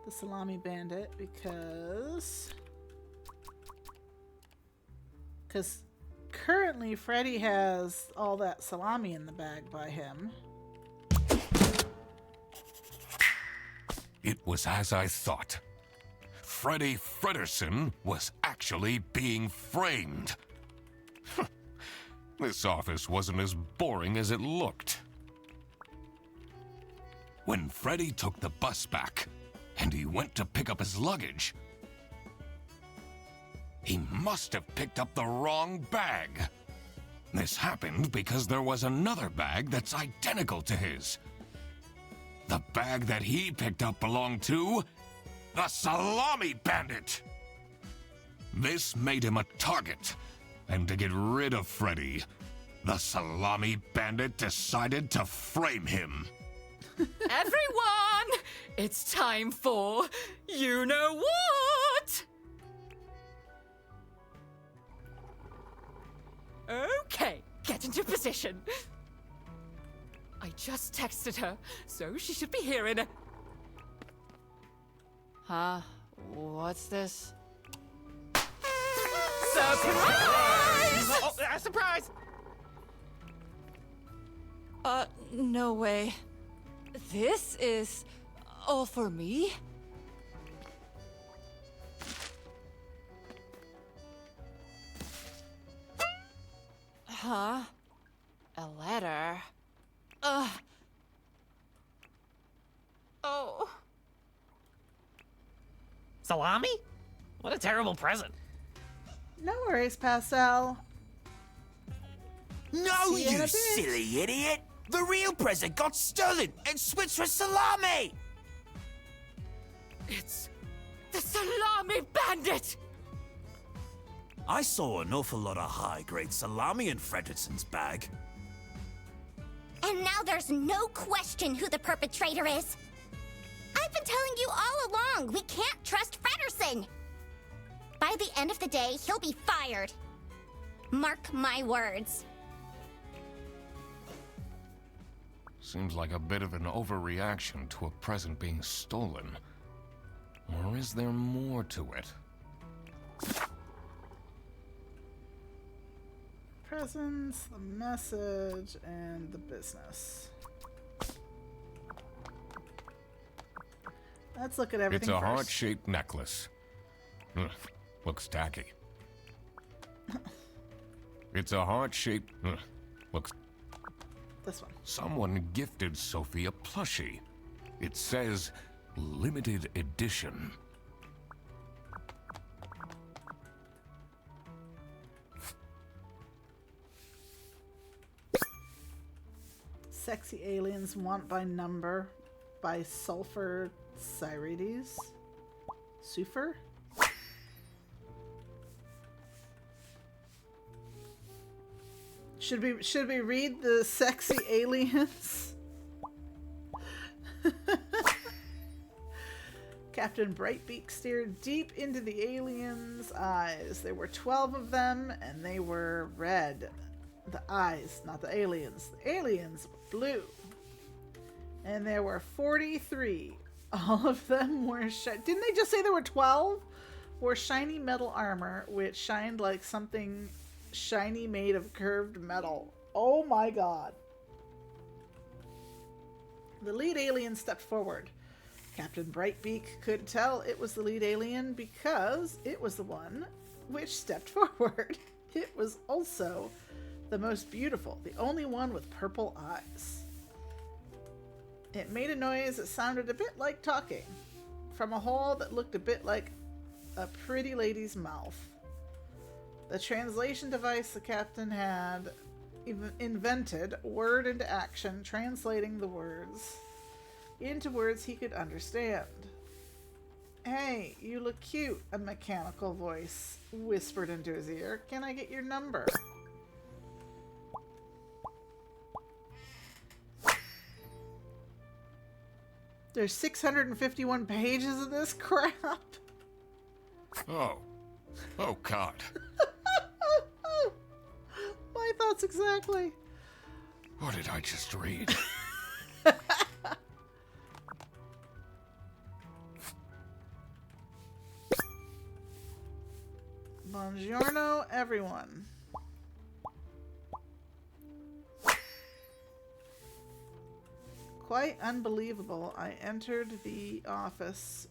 the Salami Bandit because currently Freddy has all that salami in the bag by him. It was as I thought. Freddy Fredersen was actually being framed. This office wasn't as boring as it looked. When Freddy took the bus back, and he went to pick up his luggage, he must have picked up the wrong bag. This happened because there was another bag that's identical to his. The bag that he picked up belonged to the Salami Bandit. This made him a target, and to get rid of Freddy, the Salami Bandit decided to frame him. Everyone, it's time for you know what? Okay, get into position. I just texted her, so she should be here in a... Huh? What's this? Surprise! Surprise! No way. This is all for me? Huh? A letter? Ugh. Oh. Salami? What a terrible present. No worries, Pastel. No, See you in you a bit. silly idiot! The real present got stolen and switched for salami! It's the Salami Bandit! I saw an awful lot of high-grade salami in Fredrickson's bag. And now there's no question who the perpetrator is. I've been telling you all along, we can't trust Frederson. By the end of the day, he'll be fired. Mark my words. Seems like a bit of an overreaction to a present being stolen. Or is there more to it? Presents, the message, and the business. Let's look at everything It's a first. heart-shaped necklace. Ugh, looks tacky. It's a heart-shaped... looks... This one. Someone gifted Sophie a plushie. It says, limited edition. Sexy Aliens Want by Number by Sulfur Cyrides. Sufer? Should we read the sexy aliens? Captain Brightbeak stared deep into the aliens' eyes. There were 12 of them, and they were red. The eyes, not the aliens. The aliens were blue. And there were 43. All of them were didn't they just say there were 12? Wore shiny metal armor, which shined like something shiny made of curved metal. Oh my god. The lead alien stepped forward. Captain Brightbeak could tell it was the lead alien because it was the one which stepped forward. It was also the most beautiful, the only one with purple eyes. It made a noise that sounded a bit like talking from a hole that looked a bit like a pretty lady's mouth. The translation device the captain had invented word into action, translating the words into words he could understand. Hey, you look cute, a mechanical voice whispered into his ear. Can I get your number? There's 651 pages of this crap. Oh. Oh, God. My thoughts exactly. What did I just read? Buongiorno, everyone. Quite unbelievable. I entered the office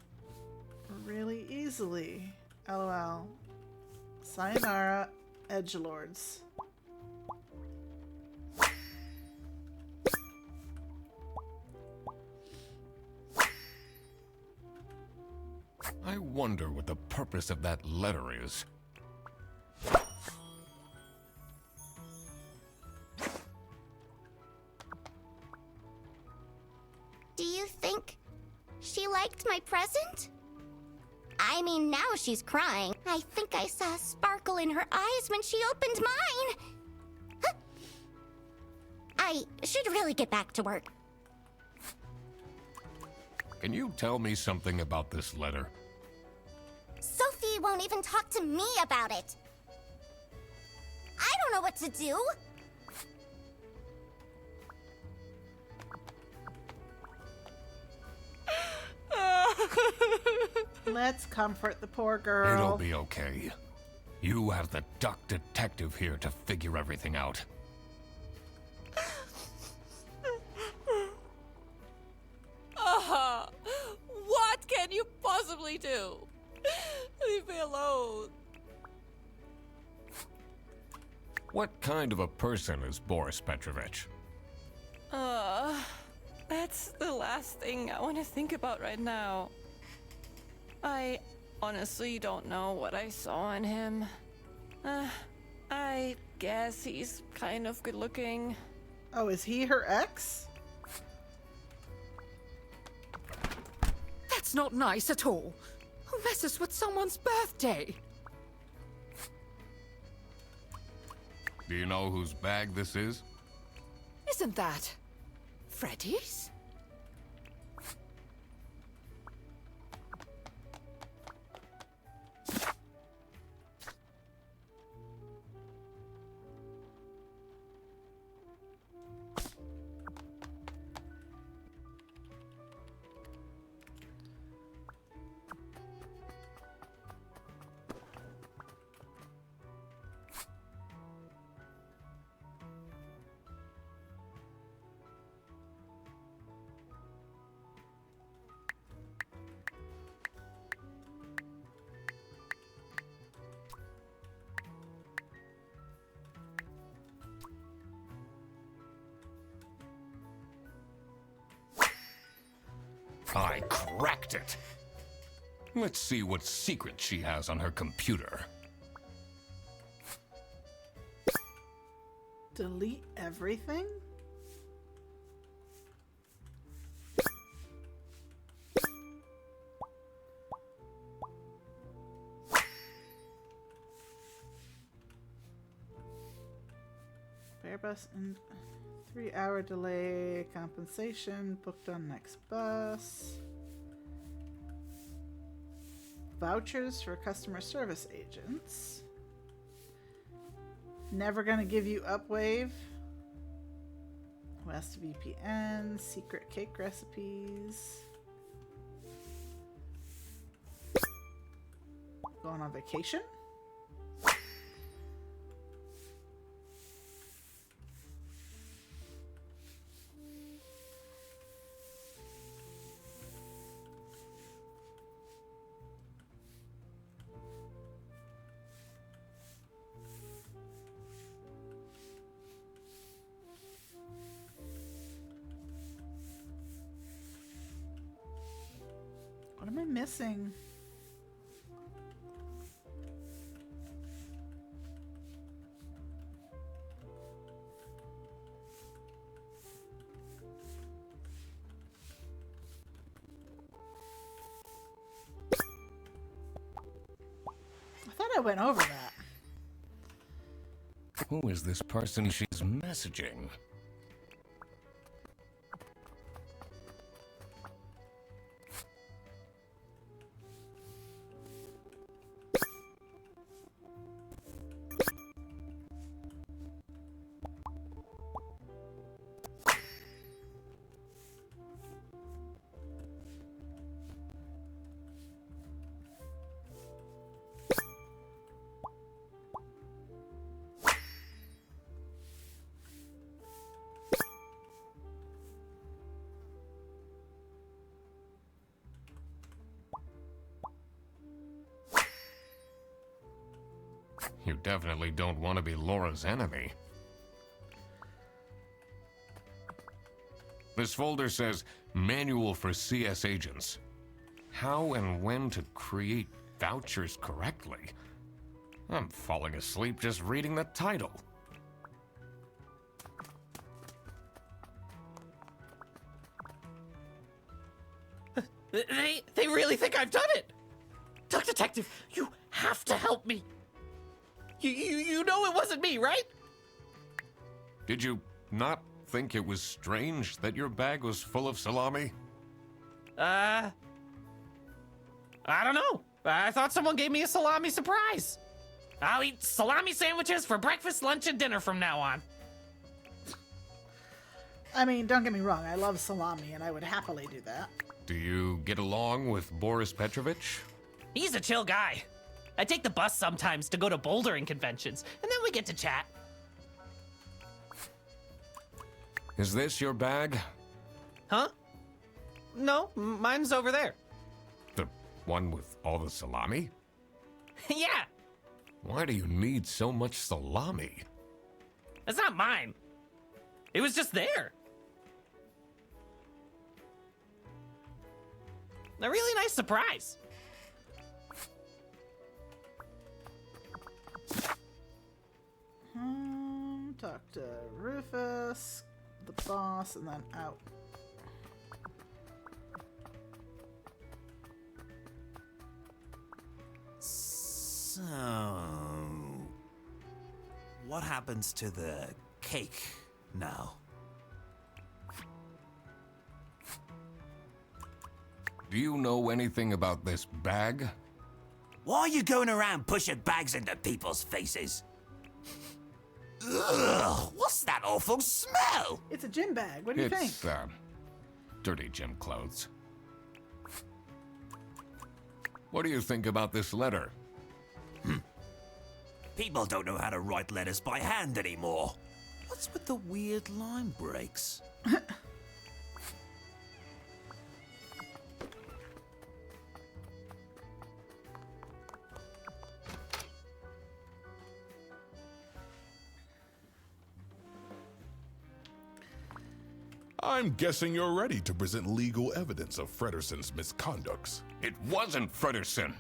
really easily. LOL. Sayonara, edgelords. I wonder what the purpose of that letter is. Do you think she liked my present? I mean, now she's crying. I think I saw a sparkle in her eyes when she opened mine. Huh. I should really get back to work. Can you tell me something about this letter? Sophie won't even talk to me about it. I don't know what to do. Let's comfort the poor girl. It'll be okay. You have the duck detective here to figure everything out. What can you possibly do? Leave me alone. What kind of a person is Boris Petrovich? That's the last thing I want to think about right now. I honestly don't know what I saw in him. I guess he's kind of good looking. Oh, is he her ex? That's not nice at all. Who messes with someone's birthday? Do you know whose bag this is? Isn't that Freddy's? I cracked it. Let's see what secret she has on her computer. Delete everything? Fare bus and 3-hour delay compensation booked on next bus. Vouchers for customer service agents. Never gonna give you Upwave. West VPN. Secret cake recipes. Going on vacation. What am I missing? I thought I went over that. Who is this person she's messaging? You definitely don't want to be Laura's enemy. This folder says Manual for CS Agents. How and when to create vouchers correctly. I'm falling asleep just reading the title. They really think I've done it! Duck Detective, you have to help me! You know it wasn't me, right? Did you not think it was strange that your bag was full of salami? I don't know. I thought someone gave me a salami surprise. I'll eat salami sandwiches for breakfast, lunch, and dinner from now on. I mean, don't get me wrong, I love salami and I would happily do that. Do you get along with Boris Petrovich? He's a chill guy. I take the bus sometimes to go to bouldering conventions, and then we get to chat. Is this your bag? Huh? No, mine's over there. The one with all the salami? Yeah. Why do you need so much salami? It's not mine. It was just there. A really nice surprise. Talk to Rufus, the boss, and then out. So, what happens to the cake now? Do you know anything about this bag? Why are you going around pushing bags into people's faces? Ugh, what's that awful smell? It's a gym bag. What do you think? It's, dirty gym clothes. What do you think about this letter? People don't know how to write letters by hand anymore. What's with the weird line breaks? I'm guessing you're ready to present legal evidence of Frederson's misconducts. It wasn't Frederson.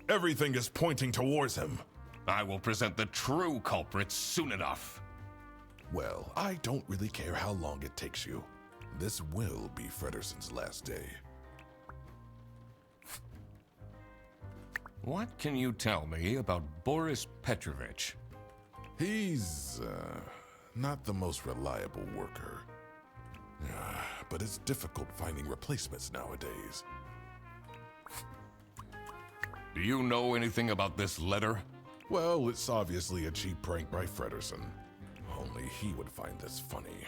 Everything is pointing towards him. I will present the true culprits soon enough. Well, I don't really care how long it takes you. This will be Frederson's last day. What can you tell me about Boris Petrovich? He's, not the most reliable worker. But it's difficult finding replacements nowadays. Do you know anything about this letter? Well, it's obviously a cheap prank by Frederson. Only he would find this funny.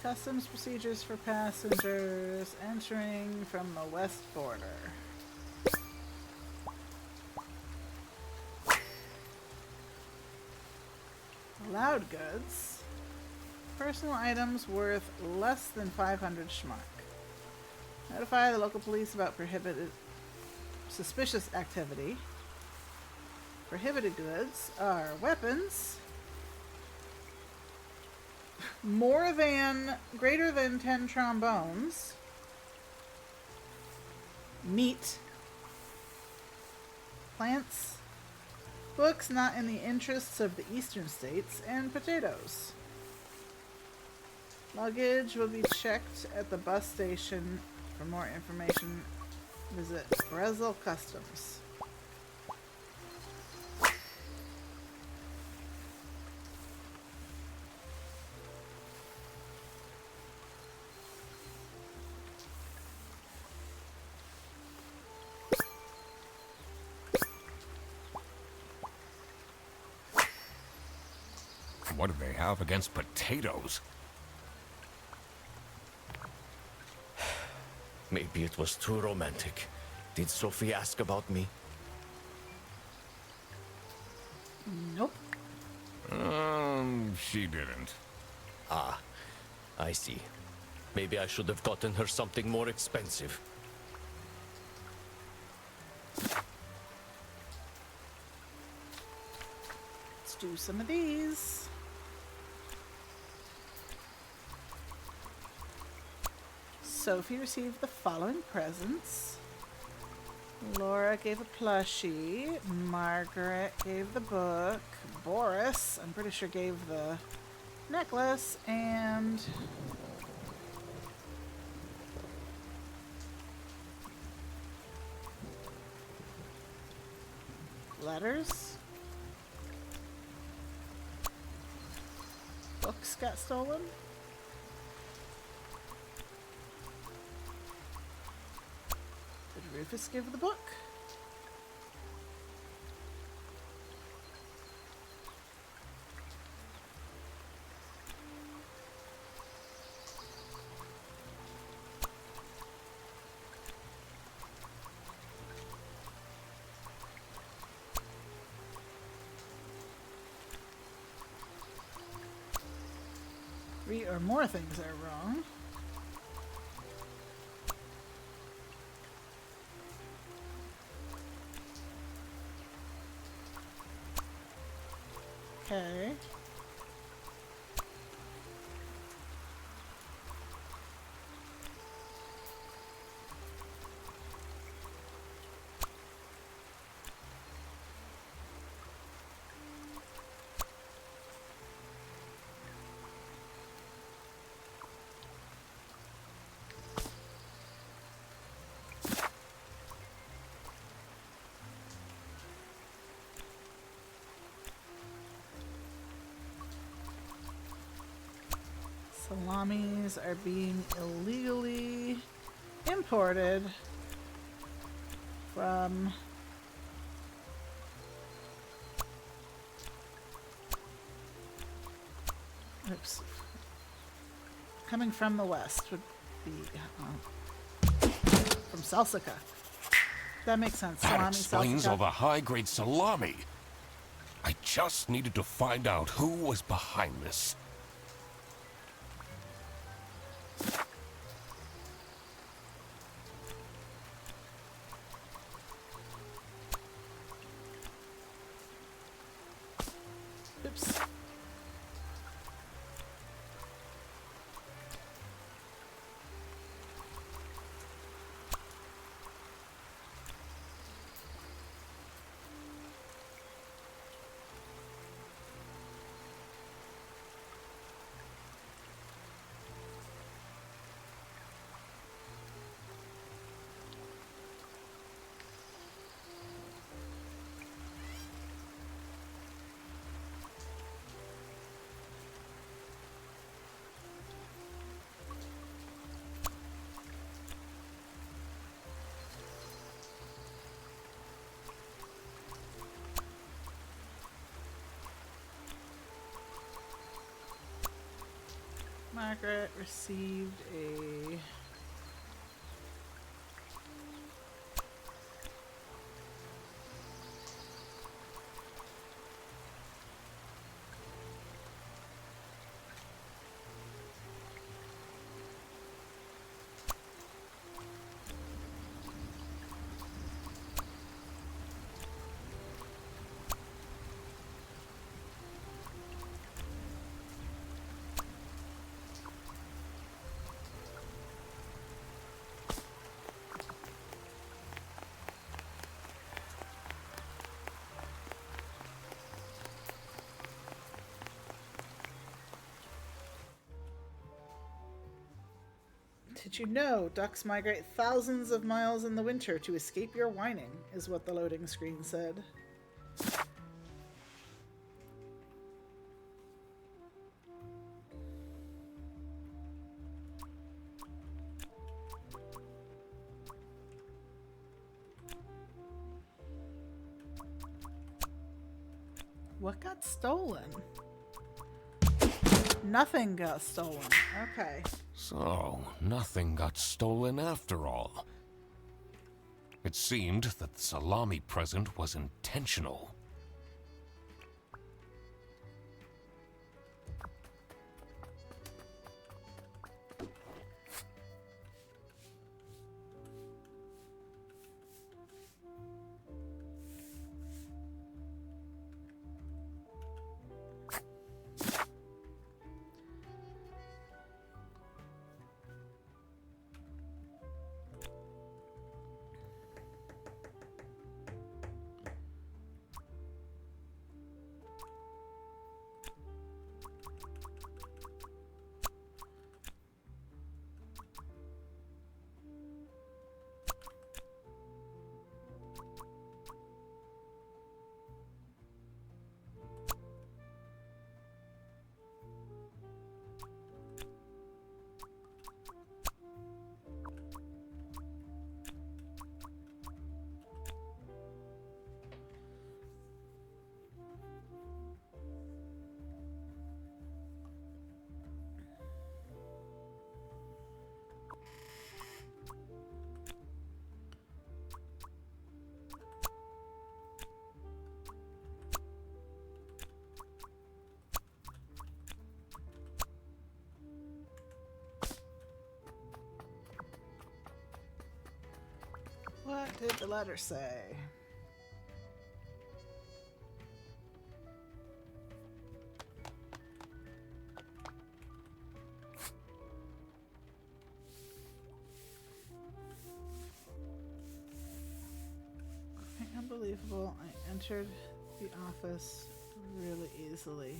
Customs procedures for passengers entering from the west border. Allowed goods. Personal items worth less than 500 schmark. Notify the local police about prohibited suspicious activity. Prohibited goods are weapons. Greater than 10 trombones. Meat. Plants. Books not in the interests of the eastern states, and potatoes. Luggage will be checked at the bus station. For more information, visit Brazil Customs. What do they have against potatoes? Maybe it was too romantic. Did Sophie ask about me? Nope. She didn't. Ah, I see. Maybe I should have gotten her something more expensive. Let's do some of these. Sophie received the following presents. Laura gave a plushie. Margaret gave the book. Boris, I'm pretty sure, gave the necklace. And letters. Books got stolen. Did Rufus give the book? 3 or more things are wrong. Okay. Salamis are being illegally imported from coming from the west would be from Salsica. That makes sense. That Salami, explains Salsica. all the high-grade salami. I just needed to find out who was behind this. Oops. Margaret received a Did you know ducks migrate thousands of miles in the winter to escape your whining, is what the loading screen said. What got stolen? Nothing got stolen. Okay. So, nothing got stolen after all. It seemed that the salami present was intentional. What did the letter say? Unbelievable. I entered the office really easily.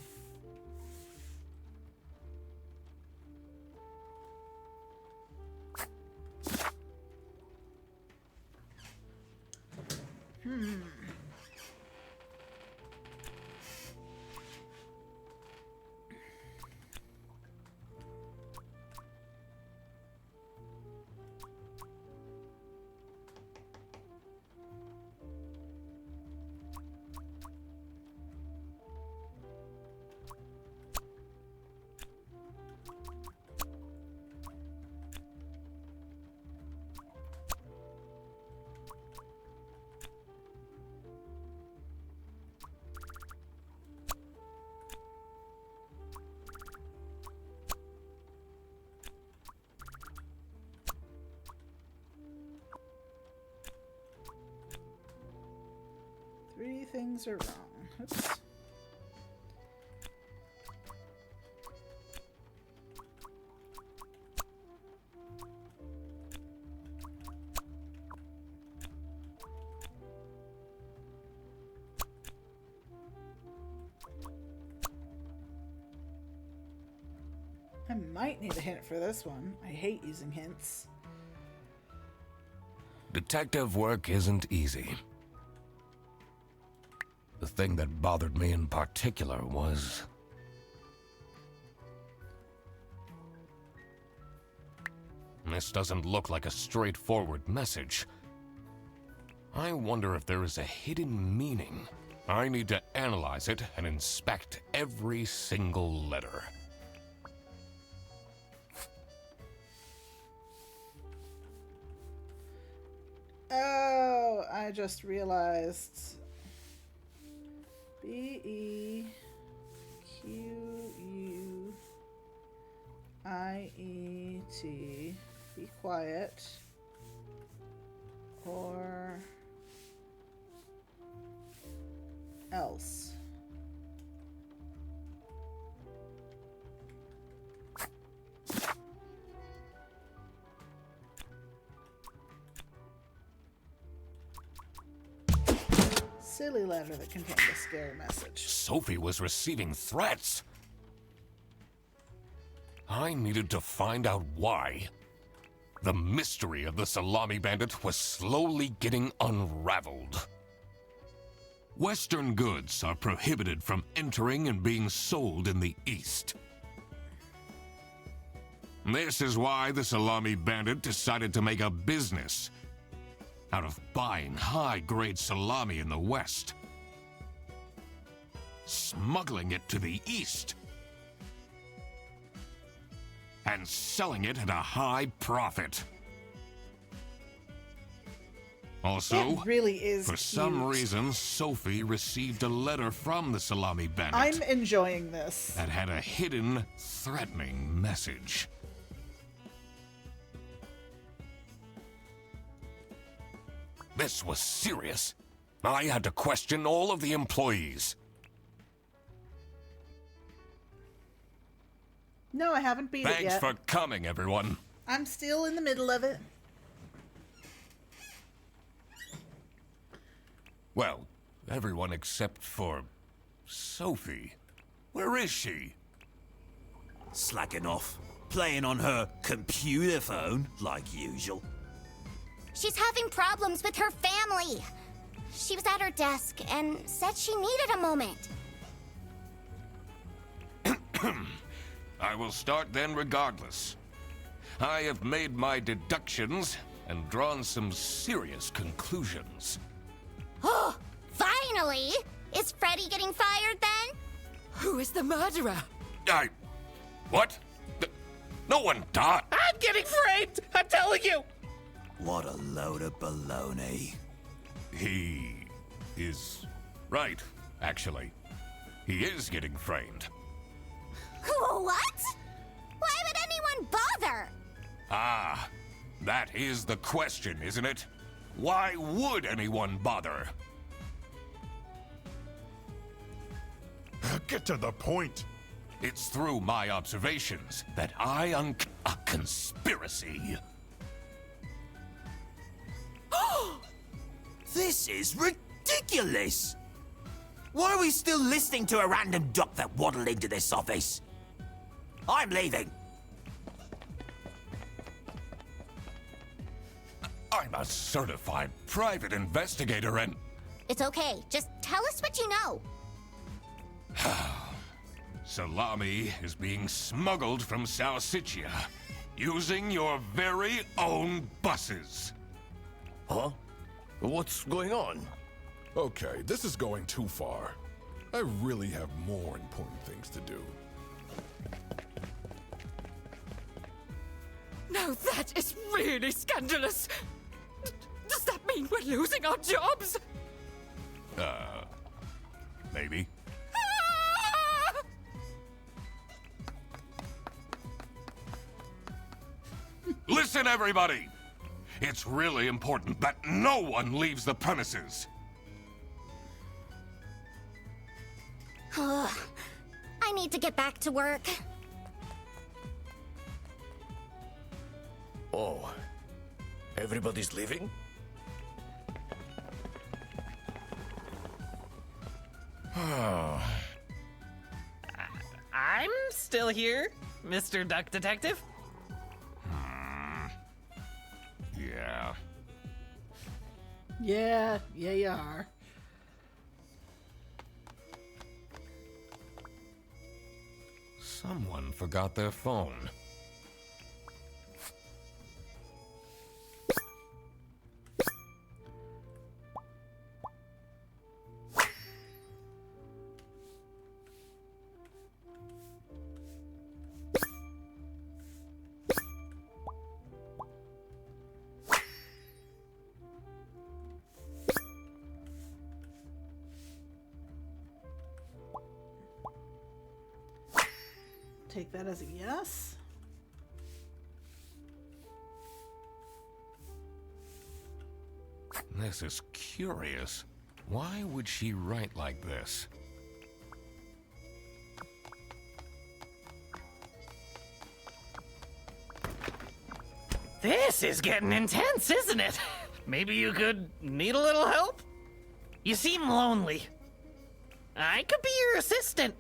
Three things are wrong. Oops. I might need a hint for this one. I hate using hints. Detective work isn't easy. The thing that bothered me in particular was... This doesn't look like a straightforward message. I wonder if there is a hidden meaning. I need to analyze it and inspect every single letter. Oh, I just realized... B-E-Q-U-I-E-T. Be quiet. Or... else. Silly letter that contained a scary message. Sophie was receiving threats. I needed to find out why. The mystery of the Salami Bandit was slowly getting unraveled. Western goods are prohibited from entering and being sold in the East. This is why the Salami Bandit decided to make a business out of buying high-grade salami in the West, smuggling it to the East, and selling it at a high profit. Also, it really is for some reason, Sophie received a letter from the Salami Bandit. I'm enjoying this. That had a hidden, threatening message. This was serious. I had to question all of the employees. No, I haven't beat it Thanks yet. for coming, everyone. I'm still in the middle of it. Well, everyone except for Sophie. Where is she? Slacking off. Playing on her computer phone, like usual. She's having problems with her family. She was at her desk and said she needed a moment. I will start then regardless. I have made my deductions and drawn some serious conclusions. Oh, finally! Is Freddy getting fired then? Who is the murderer? What? No one died. I'm getting framed! I'm telling you! What a load of baloney. He is right, actually. He is getting framed. What? Why would anyone bother? Ah, that is the question, isn't it? Why would anyone bother? Get to the point. It's through my observations that I a conspiracy. This is ridiculous! Why are we still listening to a random doc that waddled into this office? I'm leaving. I'm a certified private investigator and... It's okay. Just tell us what you know. Salami is being smuggled from Salsiccia using your very own buses. Huh? What's going on? Okay, this is going too far. I really have more important things to do. Now that is really scandalous. Does that mean we're losing our jobs? Maybe. Ah! Listen, everybody! It's really important that no one leaves the premises. I need to get back to work. Oh, everybody's leaving? I'm still here, Mr. Duck Detective. Yeah. Yeah, you are. Someone forgot their phone. Take that as a yes. This is curious. Why would she write like this? This is getting intense, isn't it? Maybe you could need a little help? You seem lonely. I could be your assistant.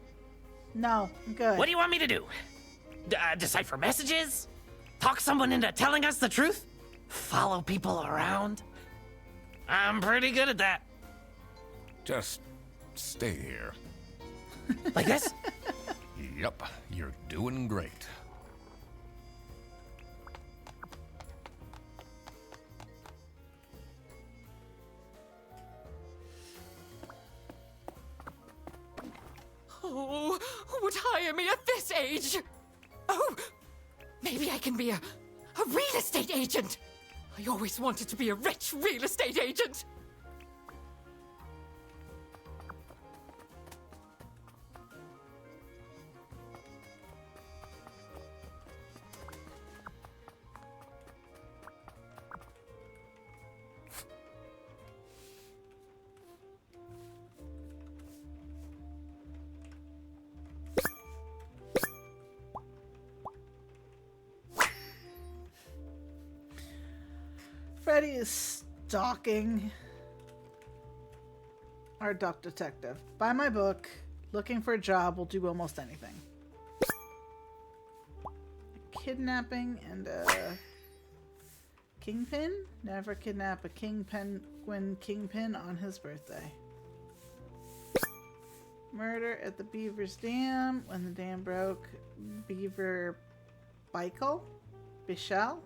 No, I'm good. What do you want me to do? Decipher messages? Talk someone into telling us the truth? Follow people around? I'm pretty good at that. Just stay here. Like this? Yep, you're doing great. Oh, who would hire me at this age? Oh, maybe I can be a real estate agent. I always wanted to be a rich real estate agent. Freddy is stalking our duck detective. Buy my book. Looking for a job will do almost anything. Kidnapping and a kingpin? Never kidnap a kingpin on his birthday. Murder at the Beaver's Dam. When the dam broke, Beaver Bichel? Bichel?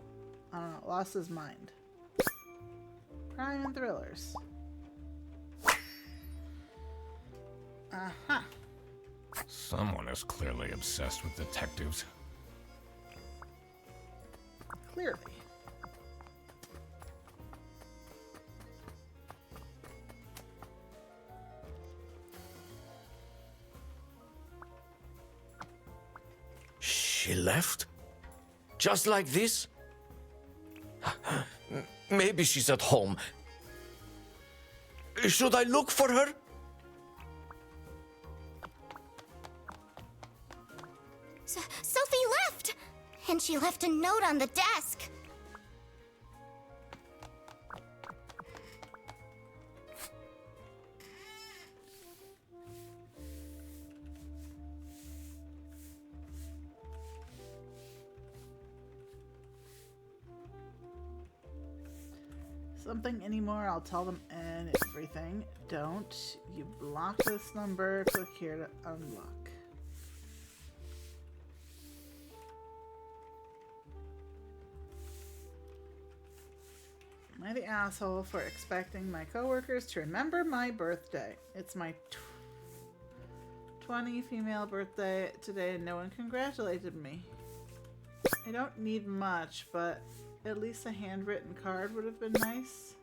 I don't know. Lost his mind. Crime and thrillers. Uh-huh. Someone is clearly obsessed with detectives. Clearly. She left? Just like this? Maybe she's at home, Should I look for her? Sophie left! And she left a note on the desk. Something anymore, I'll tell them and everything. Don't. You block this number, click here to unlock. Am I the asshole for expecting my coworkers to remember my birthday? It's my 20 female birthday today and no one congratulated me. I don't need much, but at least a handwritten card would have been nice.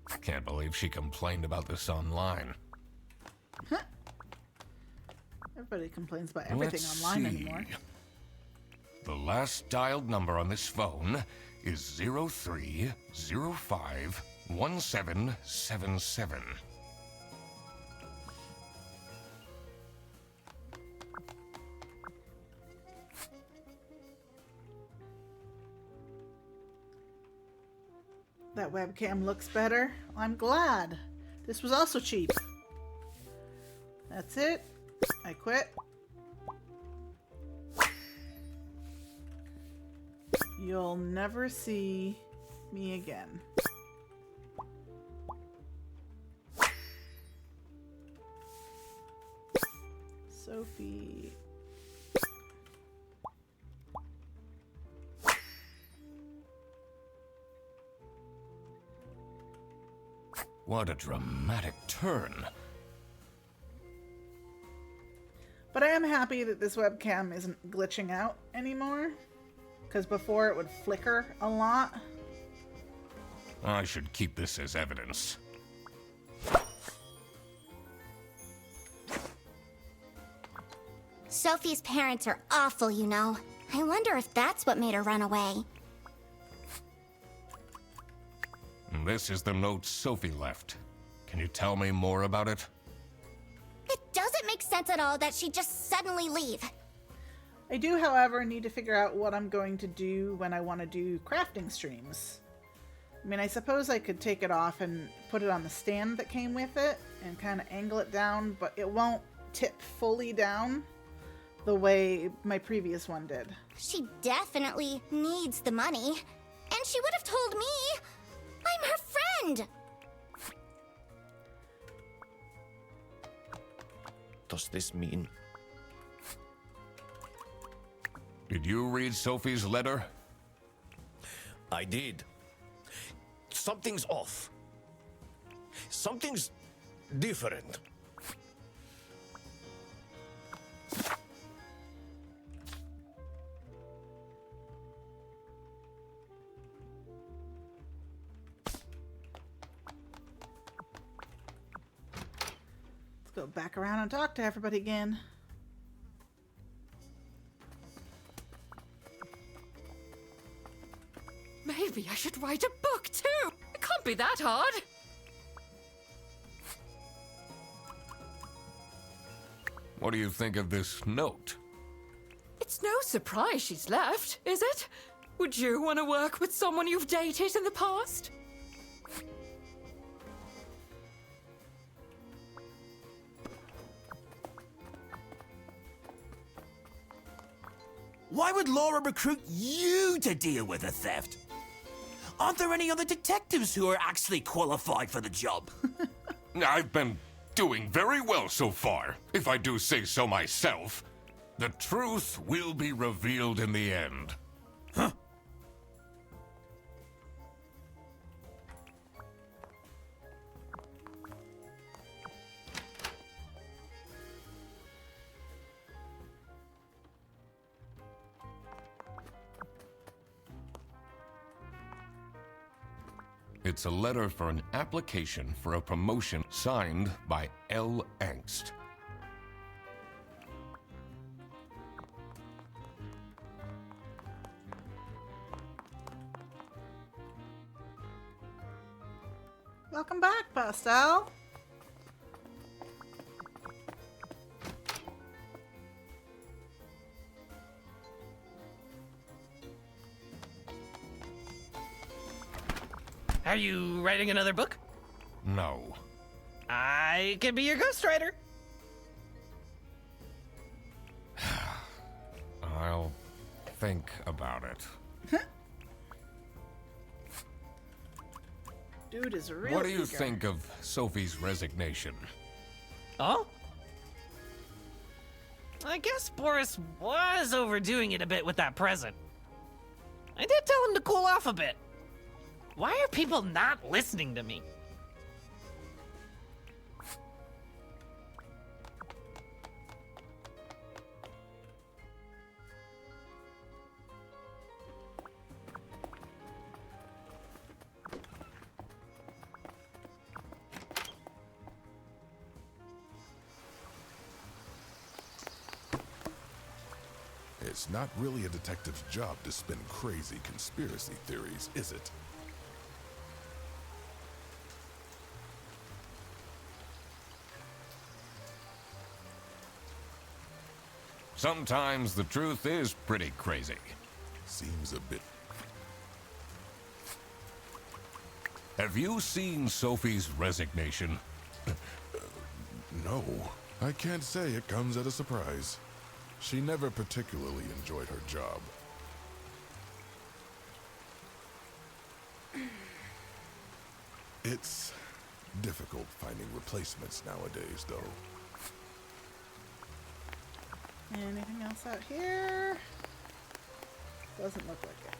I can't believe she complained about this online. Everybody complains about everything Let's online see. anymore. The last dialed number on this phone is 03051777. That webcam looks better. I'm glad. This was also cheap. That's it. I quit. You'll never see me again. Sophie. What a dramatic turn. But I am happy that this webcam isn't glitching out anymore. Because before it would flicker a lot. I should keep this as evidence. Sophie's parents are awful, you know. I wonder if that's what made her run away. This is the note Sophie left. Can you tell me more about it? It doesn't make sense at all that she'd just suddenly leave. I do, however, need to figure out what I'm going to do when I want to do crafting streams. I mean, I suppose I could take it off and put it on the stand that came with it and kind of angle it down, but it won't tip fully down the way my previous one did. She definitely needs the money. And she would have told me. I'm her friend. Does this mean... Did you read Sophie's letter? I did. Something's off. Something's different. Let's go back around and talk to everybody again. Maybe I should write a book too. It can't be that hard. What do you think of this note? It's no surprise she's left, is it? Would you want to work with someone you've dated in the past? Why would Laura recruit you to deal with a theft? Aren't there any other detectives who are actually qualified for the job? I've been doing very well so far, if I do say so myself. The truth will be revealed in the end. Huh? It's a letter for an application for a promotion signed by L. Angst. Welcome back, Pastel. Are you writing another book? No. I can be your ghostwriter. I'll think about it. Dude is a real What do you eager. think of Sophie's resignation? Oh? I guess Boris was overdoing it a bit with that present. I did tell him to cool off a bit. Why are people not listening to me? It's not really a detective's job to spin crazy conspiracy theories, is it? Sometimes the truth is pretty crazy. Seems a bit... Have you seen Sophie's resignation? No. I can't say it comes at a surprise. She never particularly enjoyed her job. It's difficult finding replacements nowadays, though. Anything else out here? Doesn't look like it.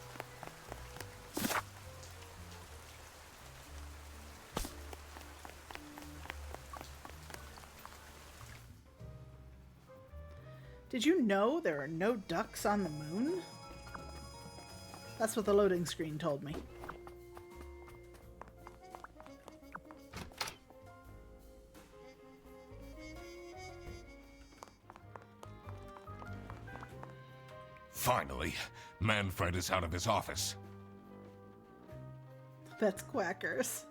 Did you know there are no ducks on the moon? That's what the loading screen told me. Finally, Manfred is out of his office. That's quackers.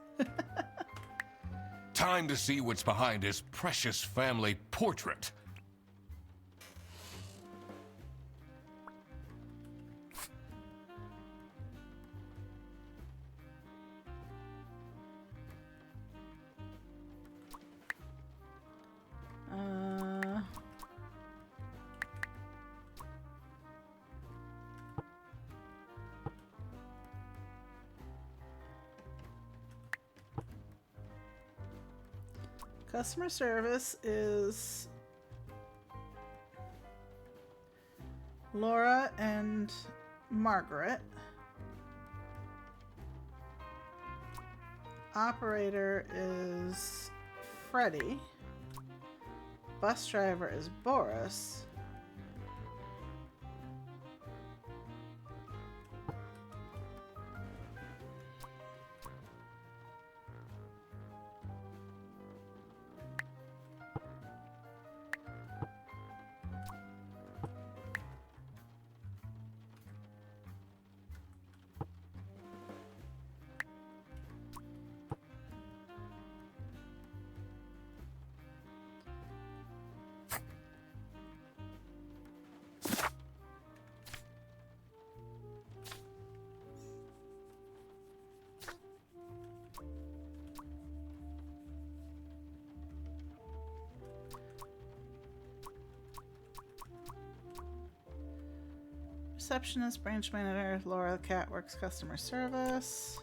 Time to see what's behind his precious family portrait. Customer service is Laura and Margaret. Operator is Freddie. Bus driver is Boris. Receptionist, branch manager, Laura the cat works customer service.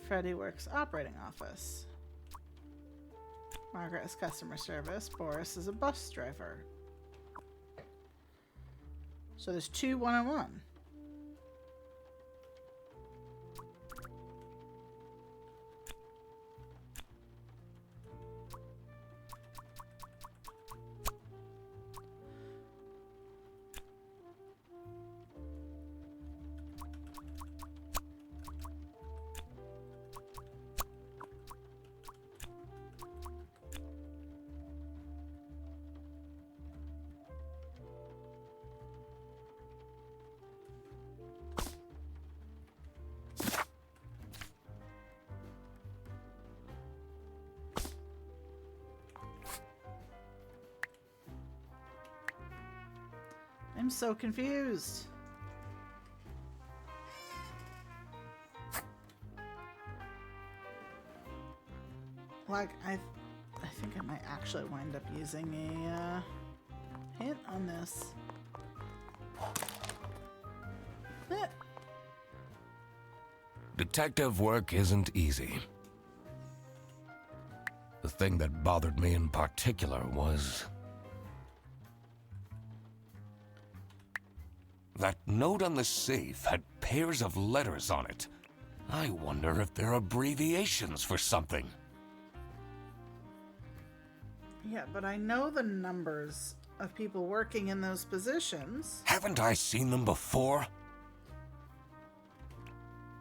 Freddie works operating office. Margaret is customer service. Boris is a bus driver. So there's 2 one-on-one. I'm so confused. Like, I think I might actually wind up using a hint on this. Detective work isn't easy. The thing that bothered me in particular was that note on the safe had pairs of letters on it. I wonder if they're abbreviations for something. Yeah, but I know the numbers of people working in those positions. Haven't I seen them before?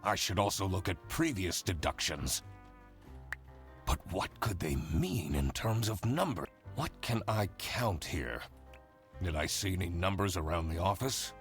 I should also look at previous deductions. But what could they mean in terms of number? What can I count here? Did I see any numbers around the office?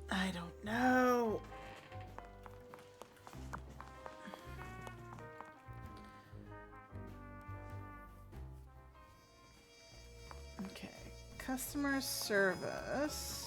I don't know. Okay, customer service.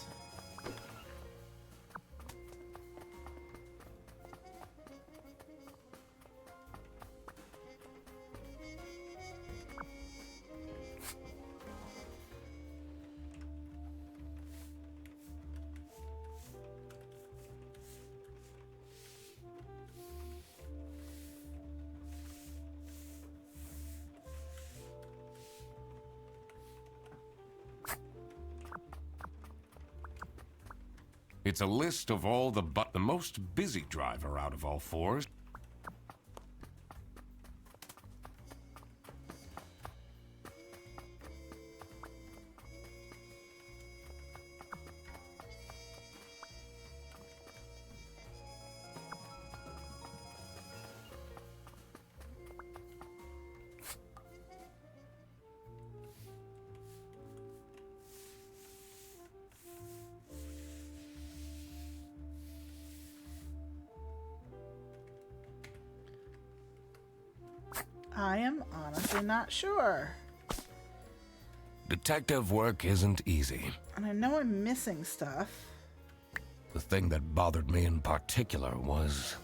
It's a list of all the most busy driver out of all fours. I am honestly not sure. Detective work isn't easy. And I know I'm missing stuff. The thing that bothered me in particular was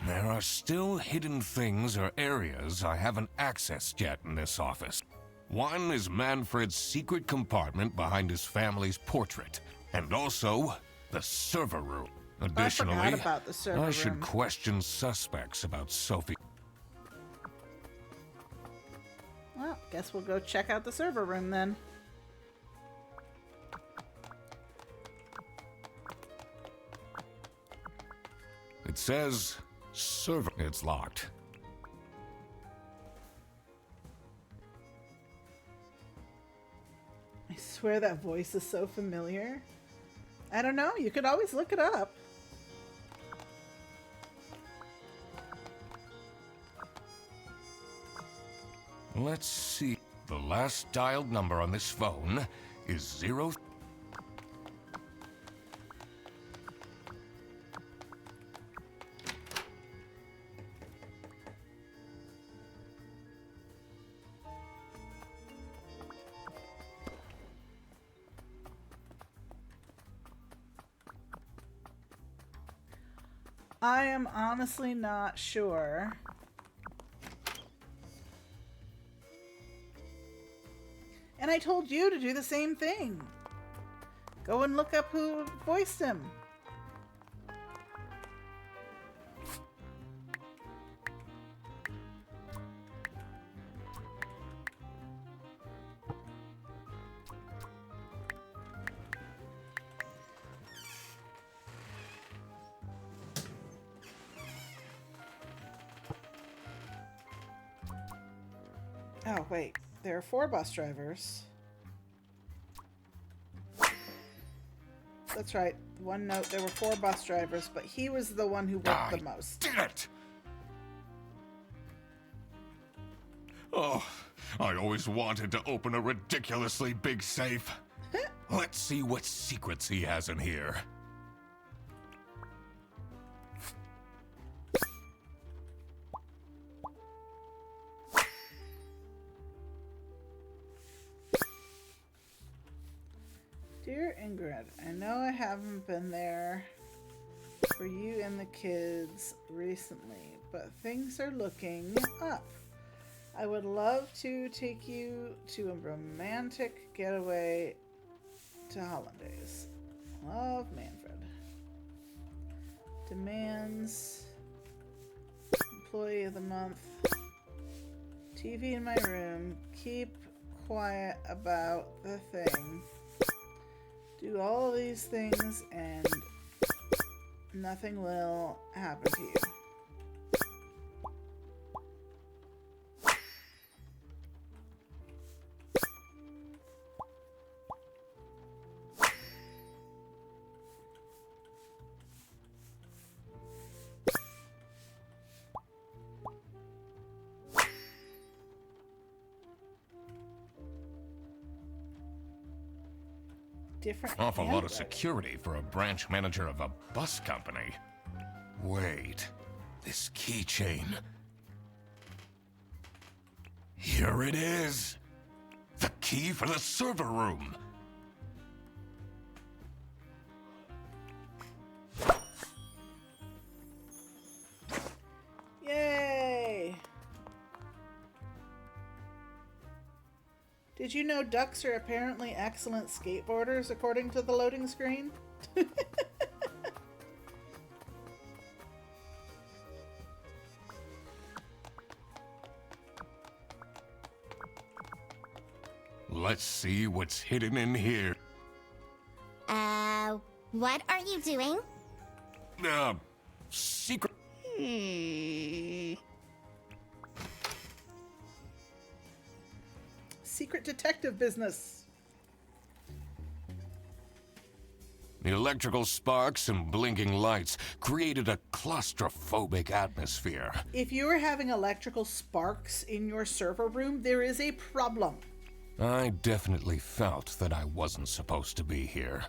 there are still hidden things or areas I haven't accessed yet in this office. One is Manfred's secret compartment behind his family's portrait, and also the server room. Additionally, I forgot about the server I should room. question suspects about Sophie. Well, guess we'll go check out the server room then. says server. It's locked. I swear that voice is so familiar. I don't know. You could always look it up. Let's see. The last dialed number on this phone is 0. I am honestly not sure. And I told you to do the same thing. Go and look up who voiced him. Oh, wait. There are 4 bus drivers. That's right. One note, there were 4 bus drivers, but he was the one who worked the most. Did it! Oh, I always wanted to open a ridiculously big safe. Let's see what secrets he has in here. Dear Ingrid, I know I haven't been there for you and the kids recently, but things are looking up. I would love to take you to a romantic getaway to Hollandaise. Love, Manfred. Demands Employee of the Month. TV in my room. Keep quiet about the thing. Do all of these things and nothing will happen to you. Different Awful lot of handwriting. security for a branch manager of a bus company. Wait, this keychain. Here it is. The key for the server room. Yay! Did you know ducks are apparently excellent skateboarders according to the loading screen? Let's see what's hidden in here. What are you doing? Secret. Secret detective business. The electrical sparks and blinking lights created a claustrophobic atmosphere. If you are having electrical sparks in your server room, there is a problem. I definitely felt that I wasn't supposed to be here.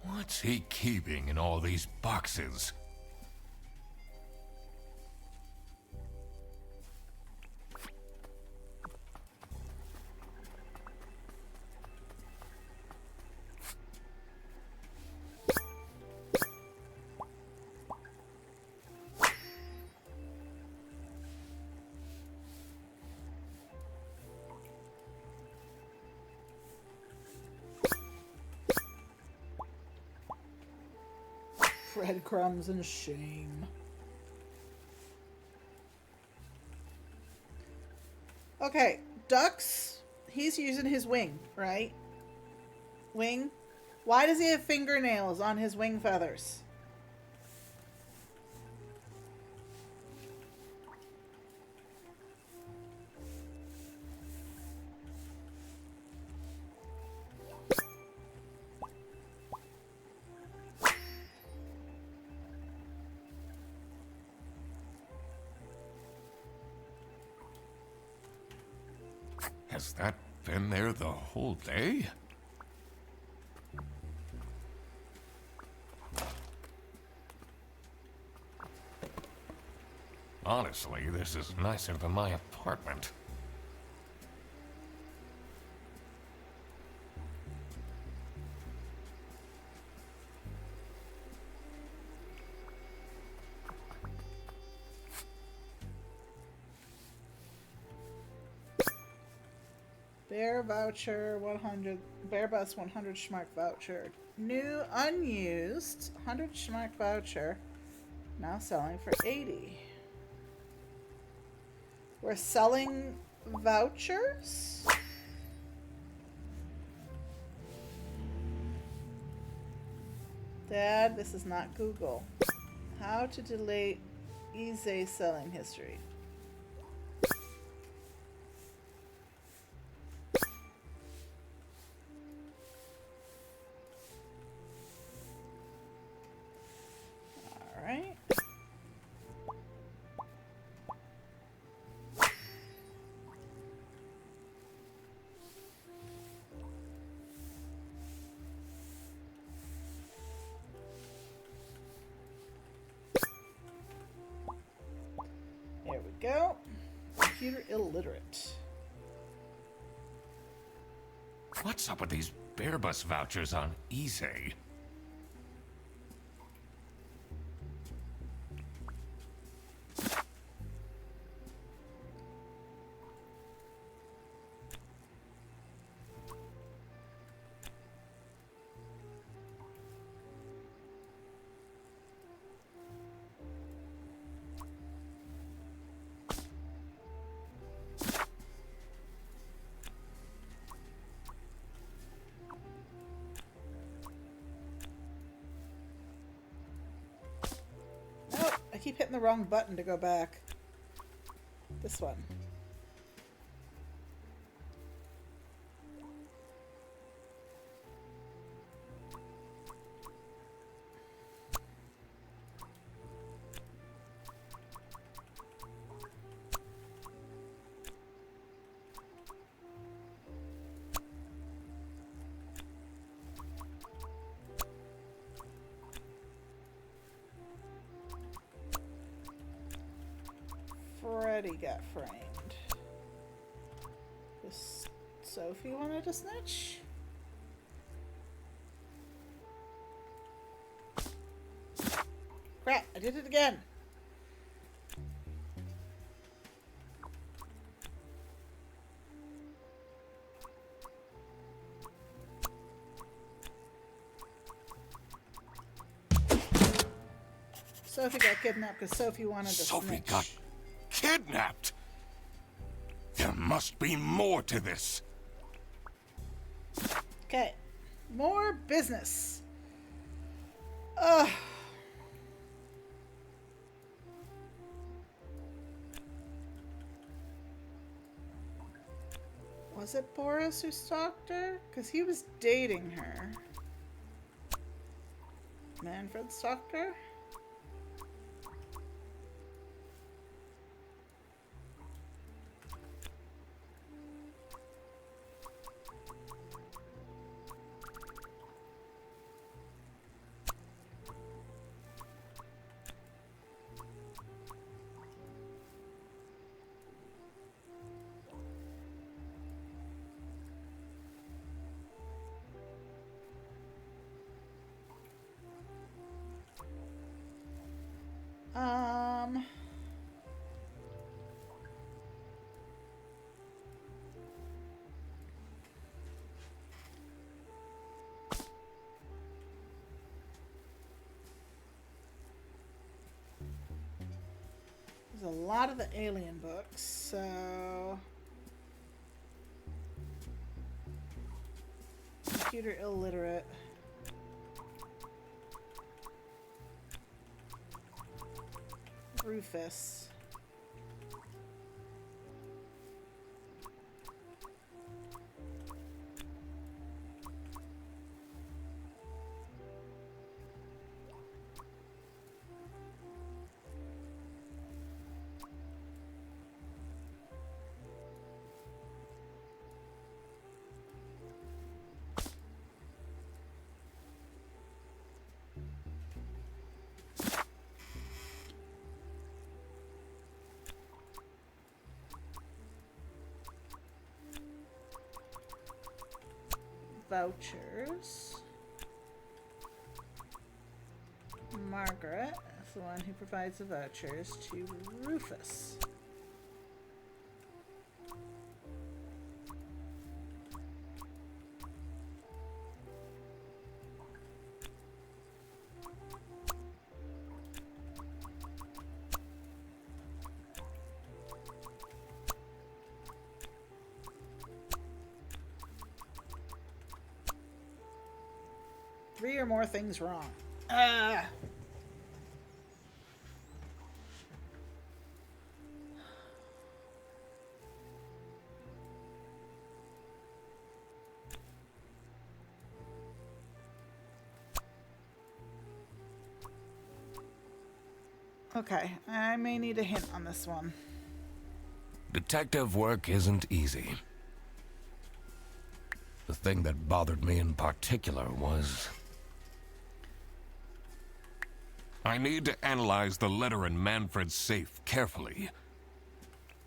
What's he keeping in all these boxes? Breadcrumbs and shame. Okay, ducks. He's using his wing, right? Wing? Why does he have fingernails on his wing feathers? Has that been there the whole day? Honestly, this is nicer than my apartment. Bear voucher 100. Bear bus 100 Schmark voucher. New unused 100 Schmark voucher. Now selling for 80. We're selling vouchers? Dad, this is not Google. How to delete easy selling history. Alright. There we go. Computer illiterate. What's up with these bear bus vouchers on easy? Nope, I keep hitting the wrong button to go back. This one. Freddy got framed. Does Sophie wanted to snitch? Crap, I did it again. Sophie got kidnapped because Sophie wanted to Sophie snitch. got kidnapped! There must be more to this. Okay. More business. Ugh. Was it Boris who stalked her? Because he was dating her. Manfred stalked her? There's a lot of the alien books, so... Computer illiterate. Rufus. Vouchers. Margaret is the one who provides the vouchers to Rufus. Three or more things wrong. Okay, I may need a hint on this one. Detective work isn't easy. The thing that bothered me in particular was... I need to analyze the letter in Manfred's safe carefully.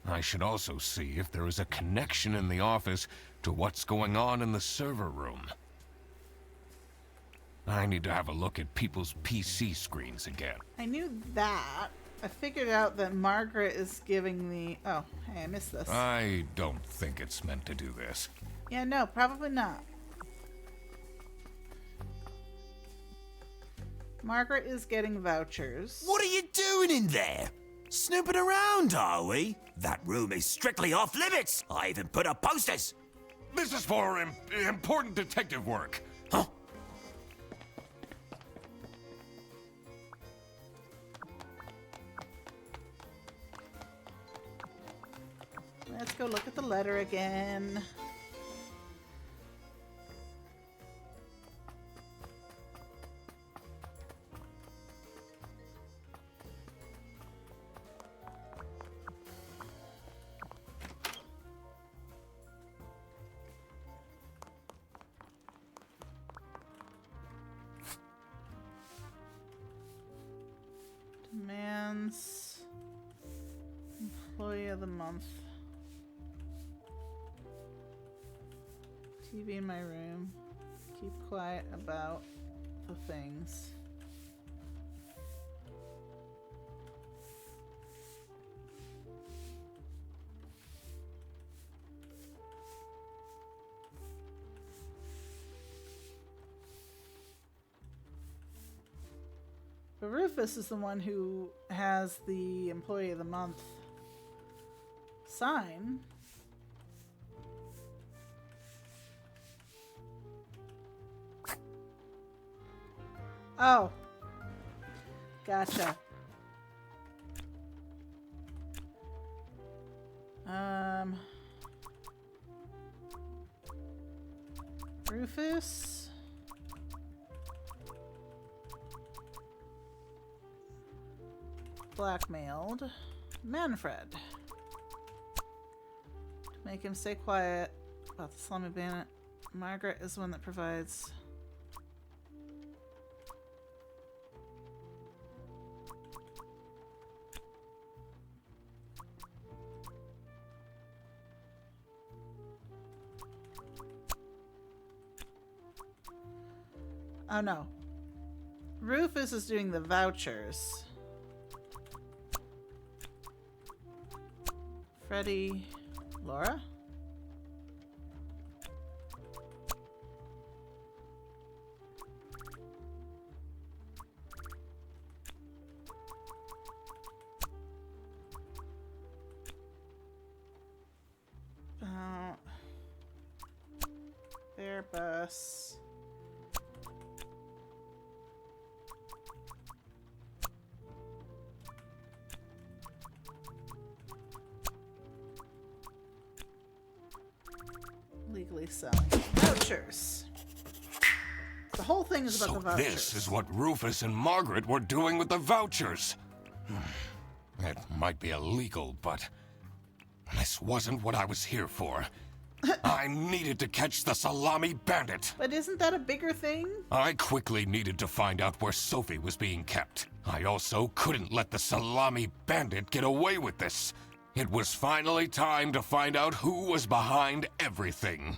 I should also see if there is a connection in the office to what's going on in the server room. I need to have a look at people's PC screens again. I knew that. I figured out that Margaret is giving the... Oh, hey, I missed this. I don't think it's meant to do this. Yeah, no, probably not. Margaret is getting vouchers. What are you doing in there? Snooping around, are we? That room is strictly off limits. I even put up posters. This is for important detective work. Huh? Let's go look at the letter again. Demands employee of the month. TV in my room. Keep quiet about the things. But Rufus is the one who has the employee of the month sign. Oh. Gotcha. Rufus. Blackmailed Manfred. To make him stay quiet about the Salami Bandit. Margaret is the one that provides... Oh no. Rufus is doing the vouchers. Freddie, Laura? Their bus. illegally selling vouchers. The whole thing is about the vouchers. This is what Rufus and Margaret were doing with the vouchers. It might be illegal, but this wasn't what I was here for. I needed to catch the Salami Bandit. But isn't that a bigger thing? I quickly needed to find out where Sophie was being kept. I also couldn't let the Salami Bandit get away with this. It was finally time to find out who was behind everything.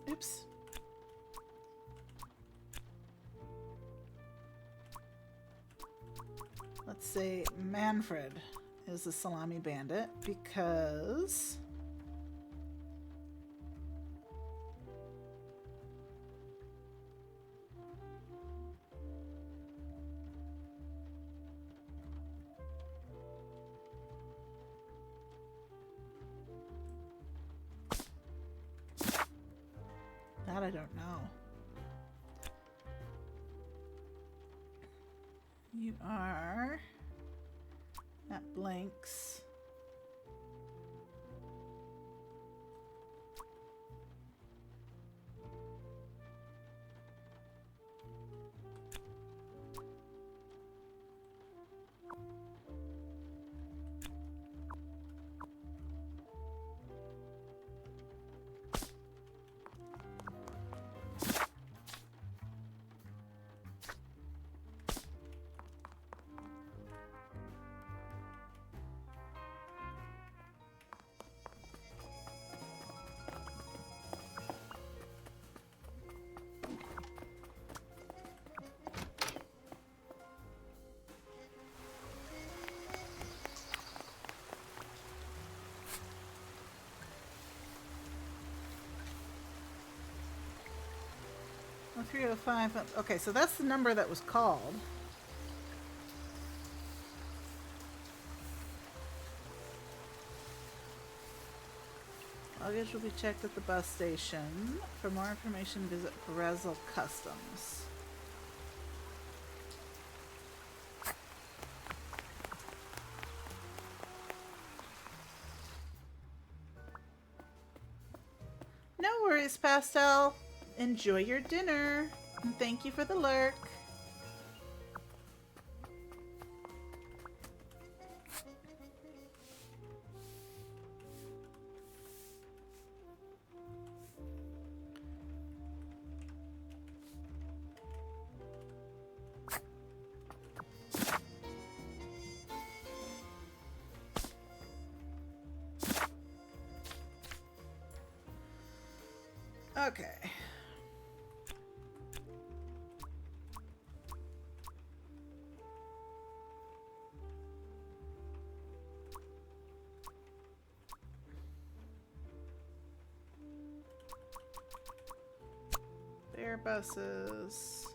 Oops. Let's say Manfred is the Salami Bandit because that I don't know. You are at blanks. Oh, 305. Okay, so that's the number that was called. Luggage will be checked at the bus station. For more information, visit Brezel Customs. No worries, Pastel. Enjoy your dinner. And thank you for the lurk. Okay. Air buses.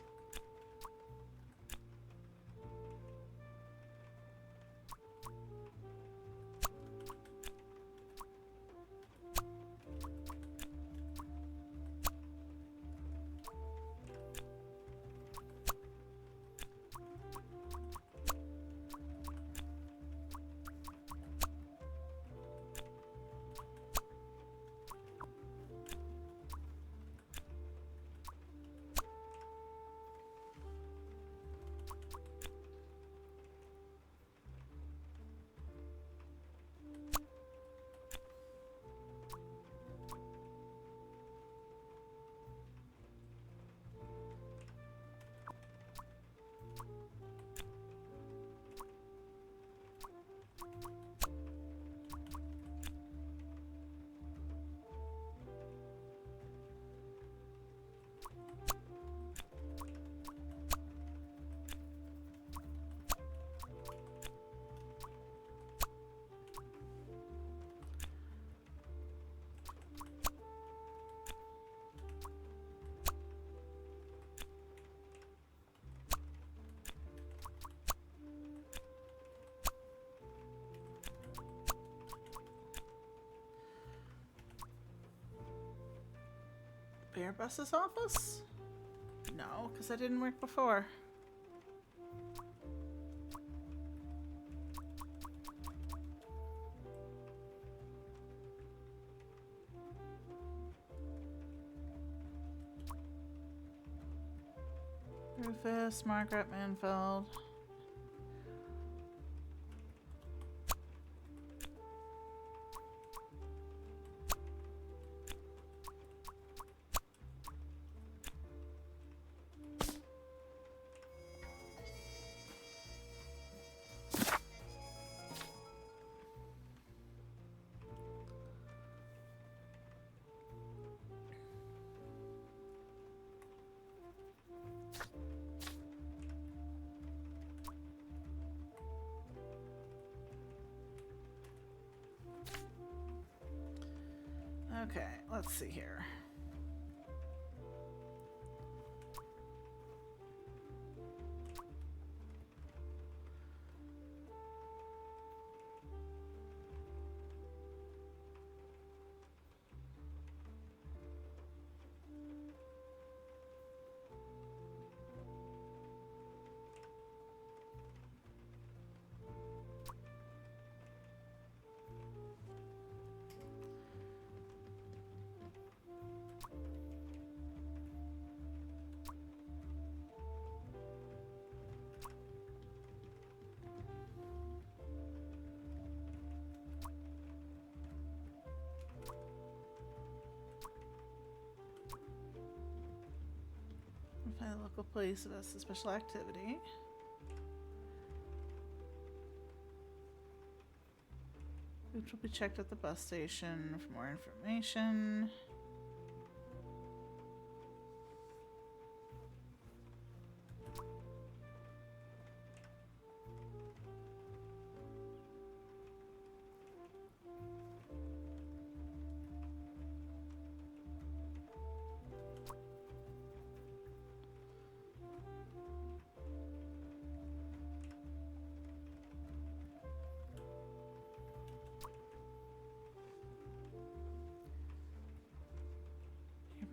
Airbus's office? No, because that didn't work before. Rufus, Margaret Manfeld. Okay, let's see here. Find the local police if that's a special activity. Which will be checked at the bus station for more information.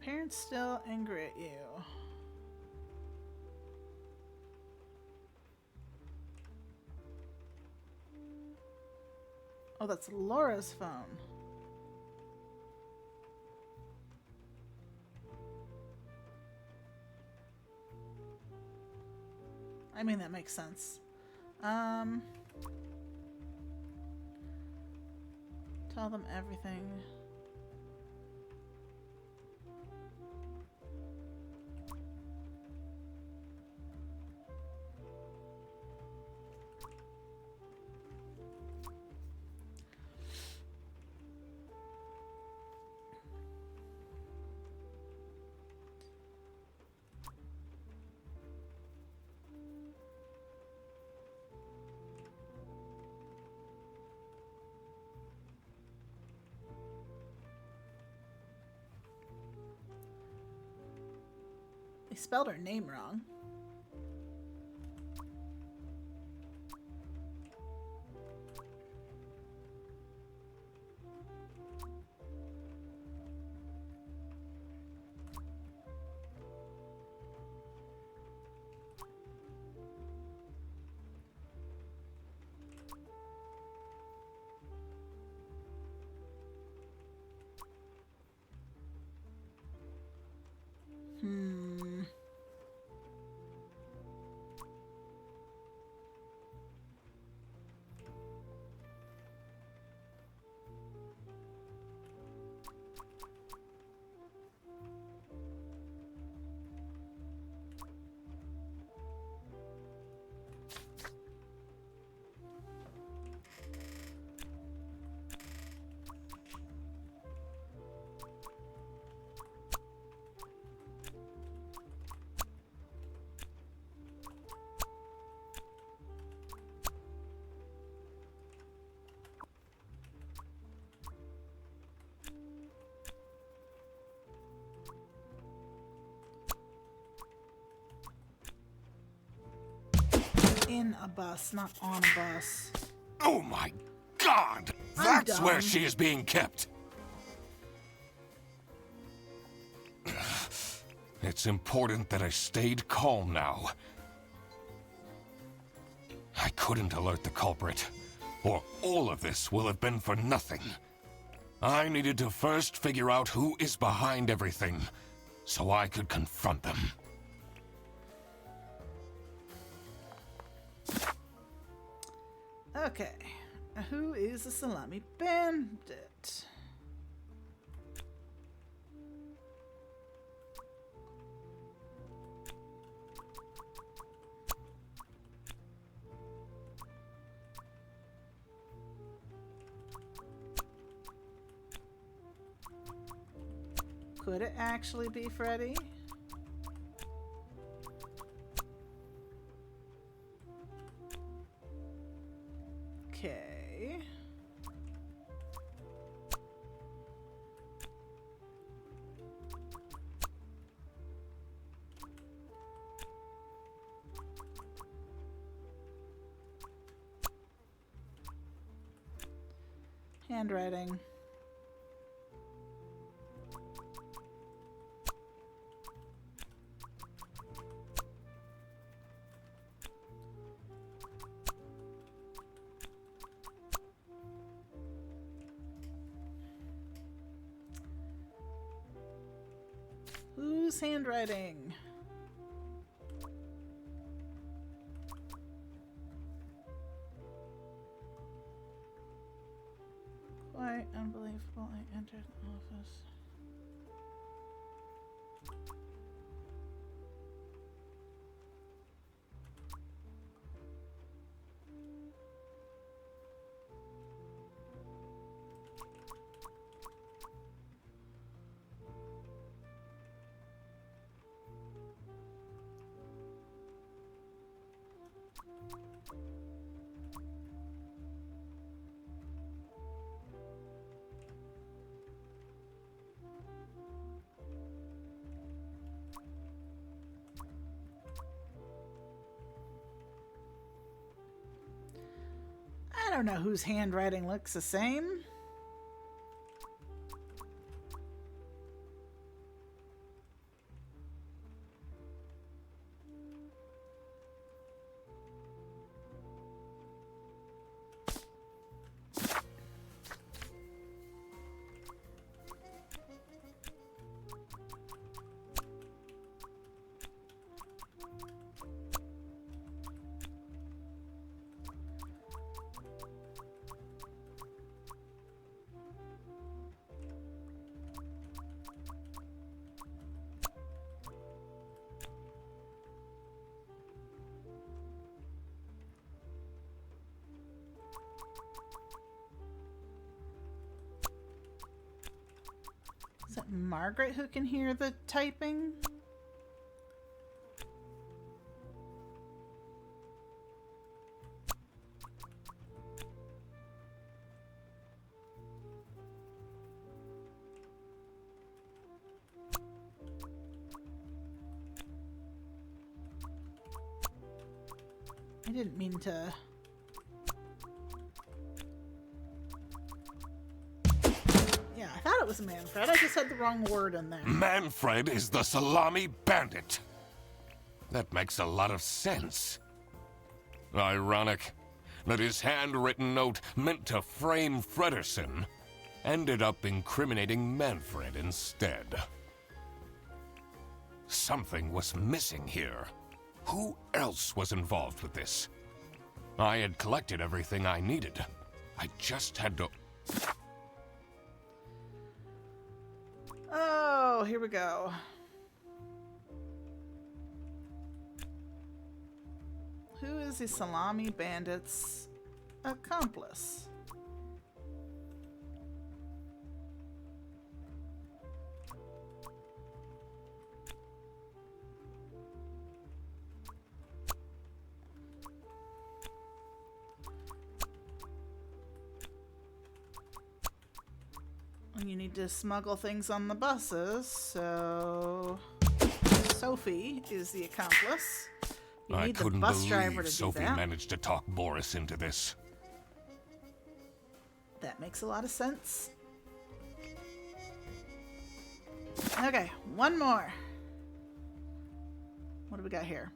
Parents still angry at you. Oh, that's Laura's phone. I mean, that makes sense. Tell them everything. They spelled her name wrong. In a bus, not on a bus. Oh my God! That's where she is being kept. it's important that I stayed calm now. I couldn't alert the culprit, or all of this will have been for nothing. I needed to first figure out who is behind everything, so I could confront them. Okay. Who is the Salami Bandit? Could it actually be Freddy? Okay. Handwriting. Whose handwriting? Quite unbelievable. I entered the office. I don't know whose handwriting looks the same. Is it Margaret who can hear the typing? I didn't mean to... Yeah, I thought it was Manfred. I just had the wrong word in there. Manfred is the Salami Bandit. That makes a lot of sense. Ironic that his handwritten note meant to frame Frederson ended up incriminating Manfred instead. Something was missing here. Who else was involved with this? I had collected everything I needed. I just had to... Oh, here we go. Who is the Salami Bandit's accomplice? You need to smuggle things on the buses, so Sophie is the accomplice. You I need the couldn't bus driver believe to Sophie do that. managed to talk Boris into this. That makes a lot of sense. Okay, one more. What do we got here?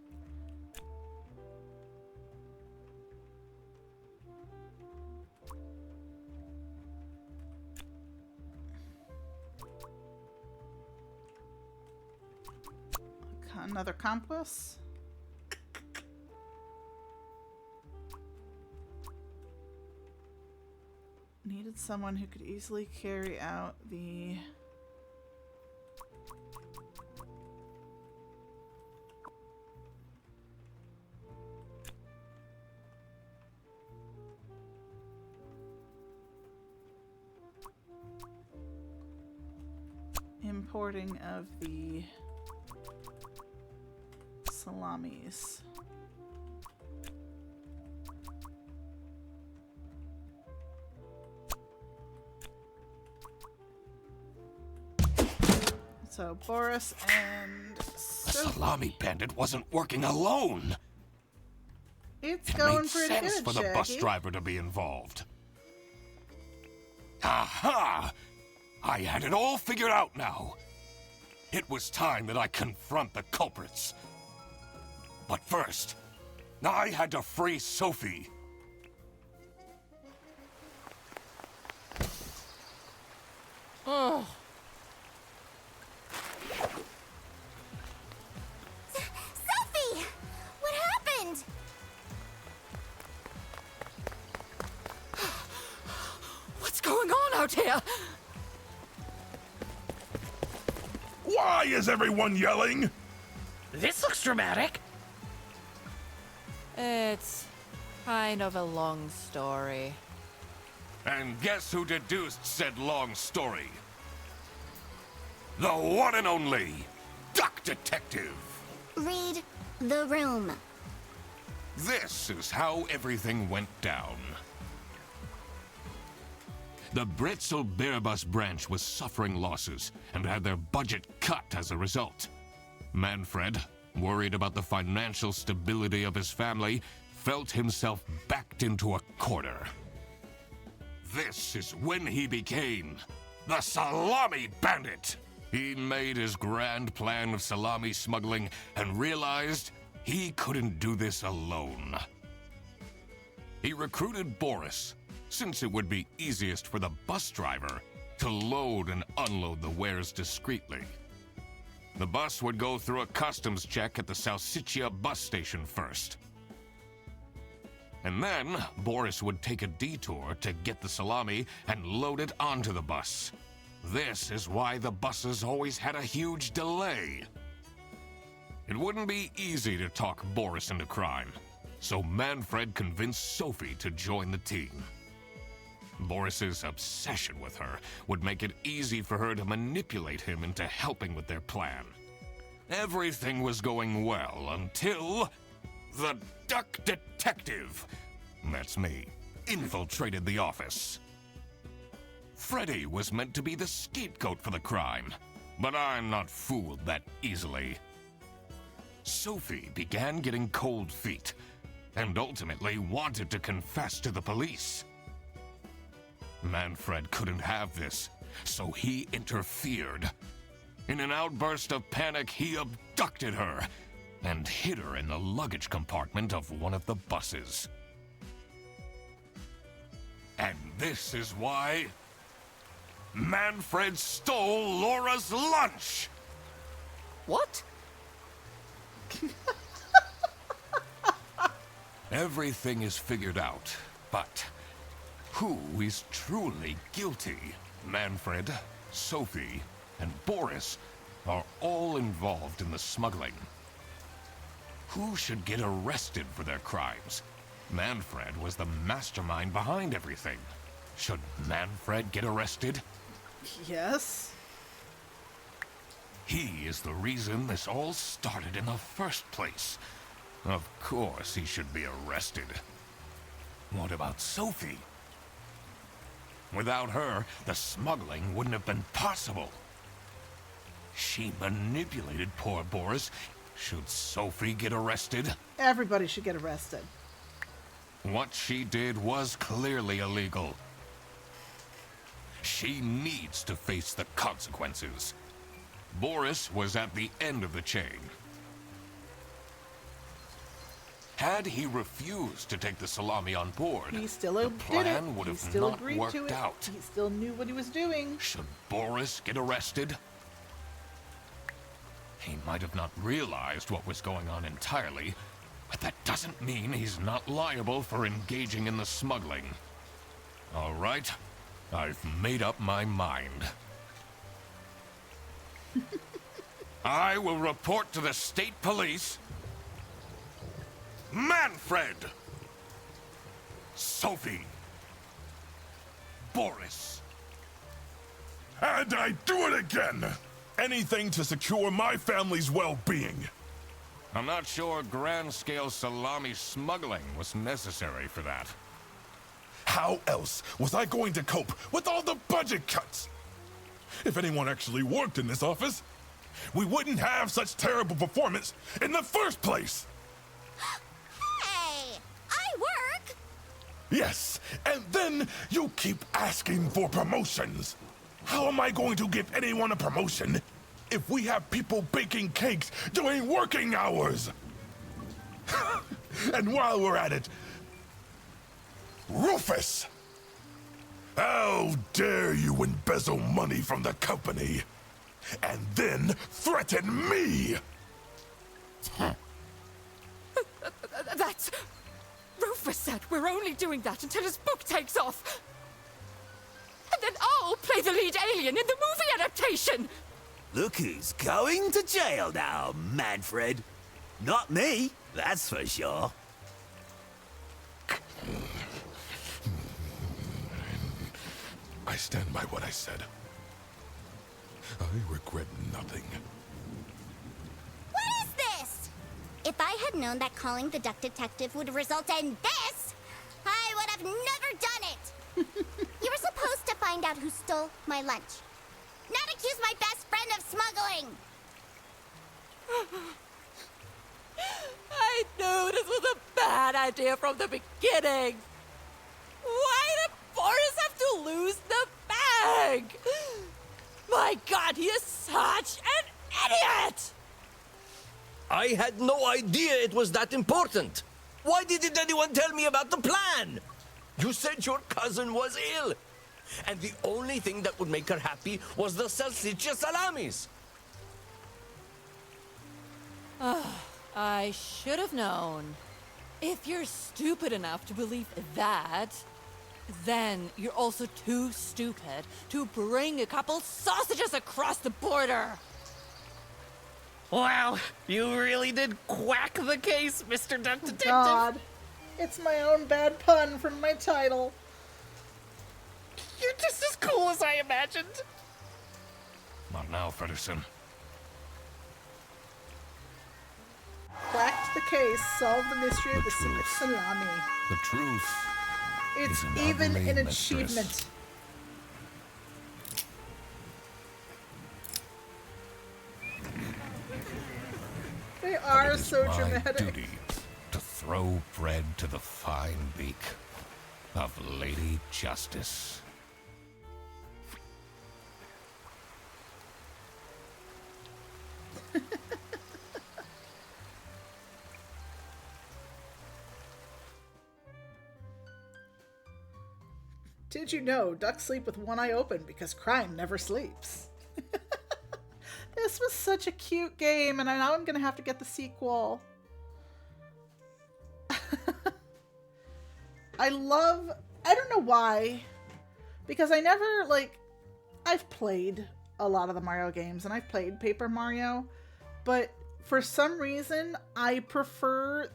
Another compass. Needed someone who could easily carry out the... importing of the salamis. So Boris and The salami bandit wasn't working alone. It's It going made pretty sense good, for the bus Shaggy. driver to be involved. Aha! I had it all figured out now. It was time that I confront the culprits. But first, I had to free Sophie. Oh, Sophie! What happened? what's going on out here? Why is everyone yelling? This looks dramatic. It's kind of a long story. And guess who deduced said long story? The one and only Duck Detective. Read the room. This is how everything went down. The Bretzel Bearbus branch was suffering losses and had their budget cut as a result. Manfred, worried about the financial stability of his family, felt himself backed into a corner. This is when he became the Salami Bandit. He made his grand plan of salami smuggling and realized he couldn't do this alone. He recruited Boris, since it would be easiest for the bus driver to load and unload the wares discreetly. The bus would go through a customs check at the Salsiccia bus station first. And then Boris would take a detour to get the salami and load it onto the bus. This is why the buses always had a huge delay. It wouldn't be easy to talk Boris into crime, so Manfred convinced Sophie to join the team. Boris's obsession with her would make it easy for her to manipulate him into helping with their plan. Everything was going well until the Duck Detective, that's me, infiltrated the office. Freddy was meant to be the scapegoat for the crime, but I'm not fooled that easily. Sophie began getting cold feet and ultimately wanted to confess to the police. Manfred couldn't have this, so he interfered. In an outburst of panic, he abducted her and hid her in the luggage compartment of one of the buses. And this is why Manfred stole Laura's lunch! What? Everything is figured out, but who is truly guilty? Manfred, Sophie, and Boris are all involved in the smuggling. Who should get arrested for their crimes? Manfred was the mastermind behind everything. Should Manfred get arrested? Yes. He is the reason this all started in the first place. Of course he should be arrested. What about Sophie? Without her, the smuggling wouldn't have been possible. She manipulated poor Boris. Should Sophie get arrested? Everybody should get arrested. What she did was clearly illegal. She needs to face the consequences. Boris was at the end of the chain. Had he refused to take the salami on board, He still the did it. plan would He have still not agreed worked to it. out. He still knew what he was doing. Should Boris get arrested? He might have not realized what was going on entirely, but that doesn't mean he's not liable for engaging in the smuggling. All right, I've made up my mind. I will report to the state police. Manfred! Sophie! Boris! And I do it again! Anything to secure my family's well-being. I'm not sure grand-scale salami smuggling was necessary for that. How else was I going to cope with all the budget cuts? If anyone actually worked in this office, we wouldn't have such terrible performance in the first place! Hey! I work! Yes, and then you keep asking for promotions. How am I going to give anyone a promotion if we have people baking cakes during working hours? And while we're at it, Rufus! How dare you embezzle money from the company and then threaten me? That's... Rufus said we're only doing that until his book takes off. And then I'll play the lead alien in the movie adaptation. Look who's going to jail now, Manfred. Not me, that's for sure. I stand by what I said. I regret nothing. What is this? If I had known that calling the duck detective would result in this, I would have never done it. You were supposed to find out who stole my lunch, not accuse my best friend of smuggling. I knew this was a bad idea from the beginning. Why did Boris have to lose the bag? My God, he is such an idiot! I had no idea it was that important. Why didn't anyone tell me about the plan? You said your cousin was ill, and the only thing that would make her happy was the salsiccia salamis. I should have known. If you're stupid enough to believe that, then you're also too stupid to bring a couple sausages across the border. Wow, you really did quack the case, Mr. Duck Detective. God. It's my own bad pun from my title. You're just as cool as I imagined. Not now, Fredderson. Cracked the case, solved the mystery of the secret salami. The truth. It's Is an even ugly an mistress. achievement. They are It is so my dramatic. duty to throw bread to the fine beak of Lady Justice. Did you know ducks sleep with one eye open because crime never sleeps? This was such a cute game, and now I'm gonna have to get the sequel. I don't know why, because I never, I've played a lot of the Mario games, and I've played Paper Mario, but for some reason, I prefer,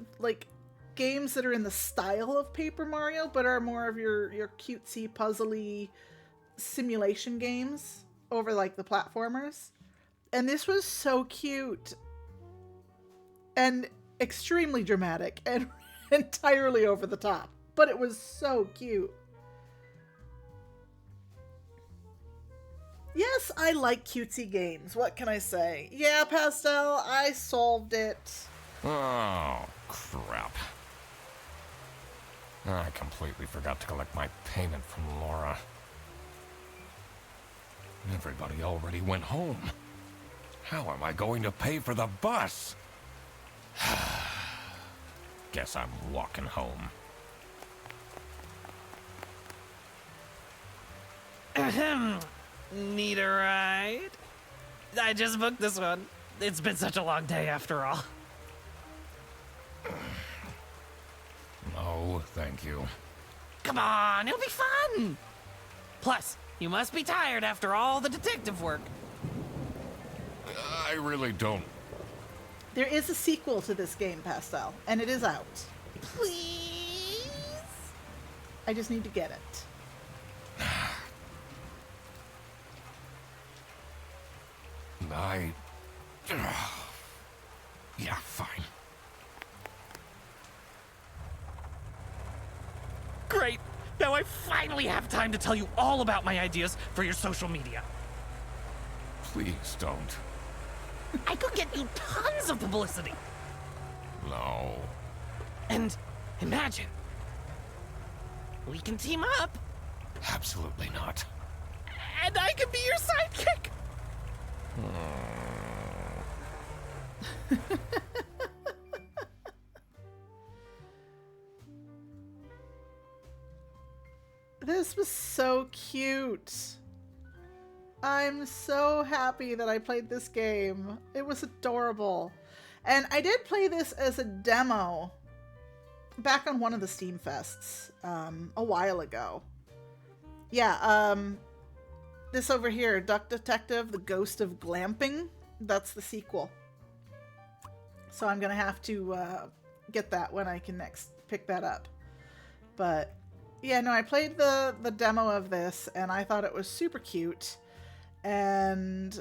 games that are in the style of Paper Mario, but are more of your cutesy, puzzly simulation games over, the platformers. And this was so cute and extremely dramatic and entirely over the top, but it was so cute. Yes, I like cutesy games. What can I say? Yeah, Pastel, I solved it. Oh, crap. I completely forgot to collect my payment from Laura. Everybody already went home. How am I going to pay for the bus? Guess I'm walking home. Ahem. Need a ride? I just booked this one. It's been such a long day after all. No, thank you. Come on, it'll be fun! Plus, you must be tired after all the detective work. I really don't. There is a sequel to this game, Pastel, and it is out. Please? I just need to get it. Yeah, fine. Great! Now I finally have time to tell you all about my ideas for your social media. Please don't. I could get you tons of publicity. No. And imagine, we can team up, Absolutely not. and I can be your sidekick. This was so cute. I'm so happy that I played this game. It was adorable. And I did play this as a demo back on one of the Steam Fests a while ago. Yeah, this over here, Duck Detective, The Ghost of Glamping, that's the sequel. So I'm going to have to get that when I can next pick that up. But yeah, no, I played the demo of this and I thought it was super cute. And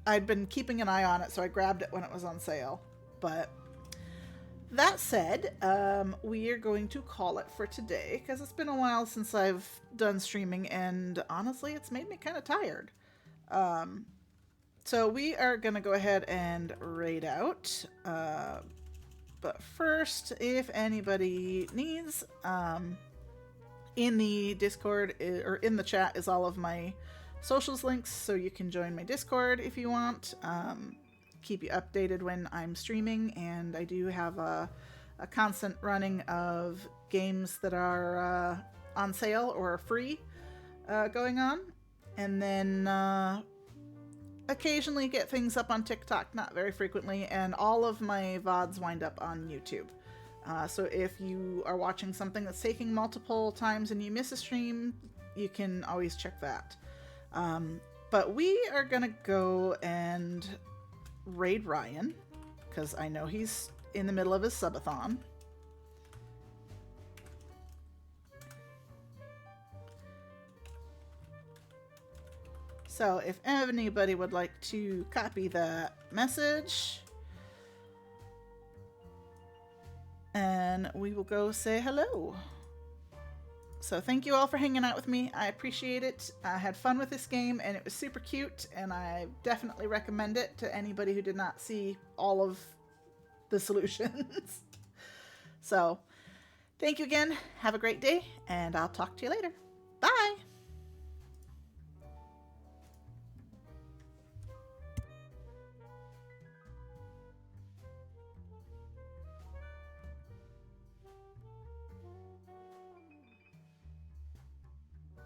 I'd been keeping an eye on it, so I grabbed it when it was on sale. But that said, we are going to call it for today, because it's been a while since I've done streaming, and honestly, it's made me kind of tired. So we are going to go ahead and raid out. But first, if anybody needs, in the Discord, or in the chat, is all of my socials links, so you can join my Discord if you want. Keep you updated when I'm streaming, and I do have a constant running of games that are on sale or free going on. And then occasionally get things up on TikTok, not very frequently, and all of my VODs wind up on YouTube. So if you are watching something that's taking multiple times and you miss a stream, you can always check that. But we are gonna go and raid Ryan, because I know he's in the middle of his subathon. So if anybody would like to copy that message, and we will go say hello. So thank you all for hanging out with me. I appreciate it. I had fun with this game, and it was super cute, and I definitely recommend it to anybody who did not see all of the solutions. So thank you again. Have a great day, and I'll talk to you later. Bye!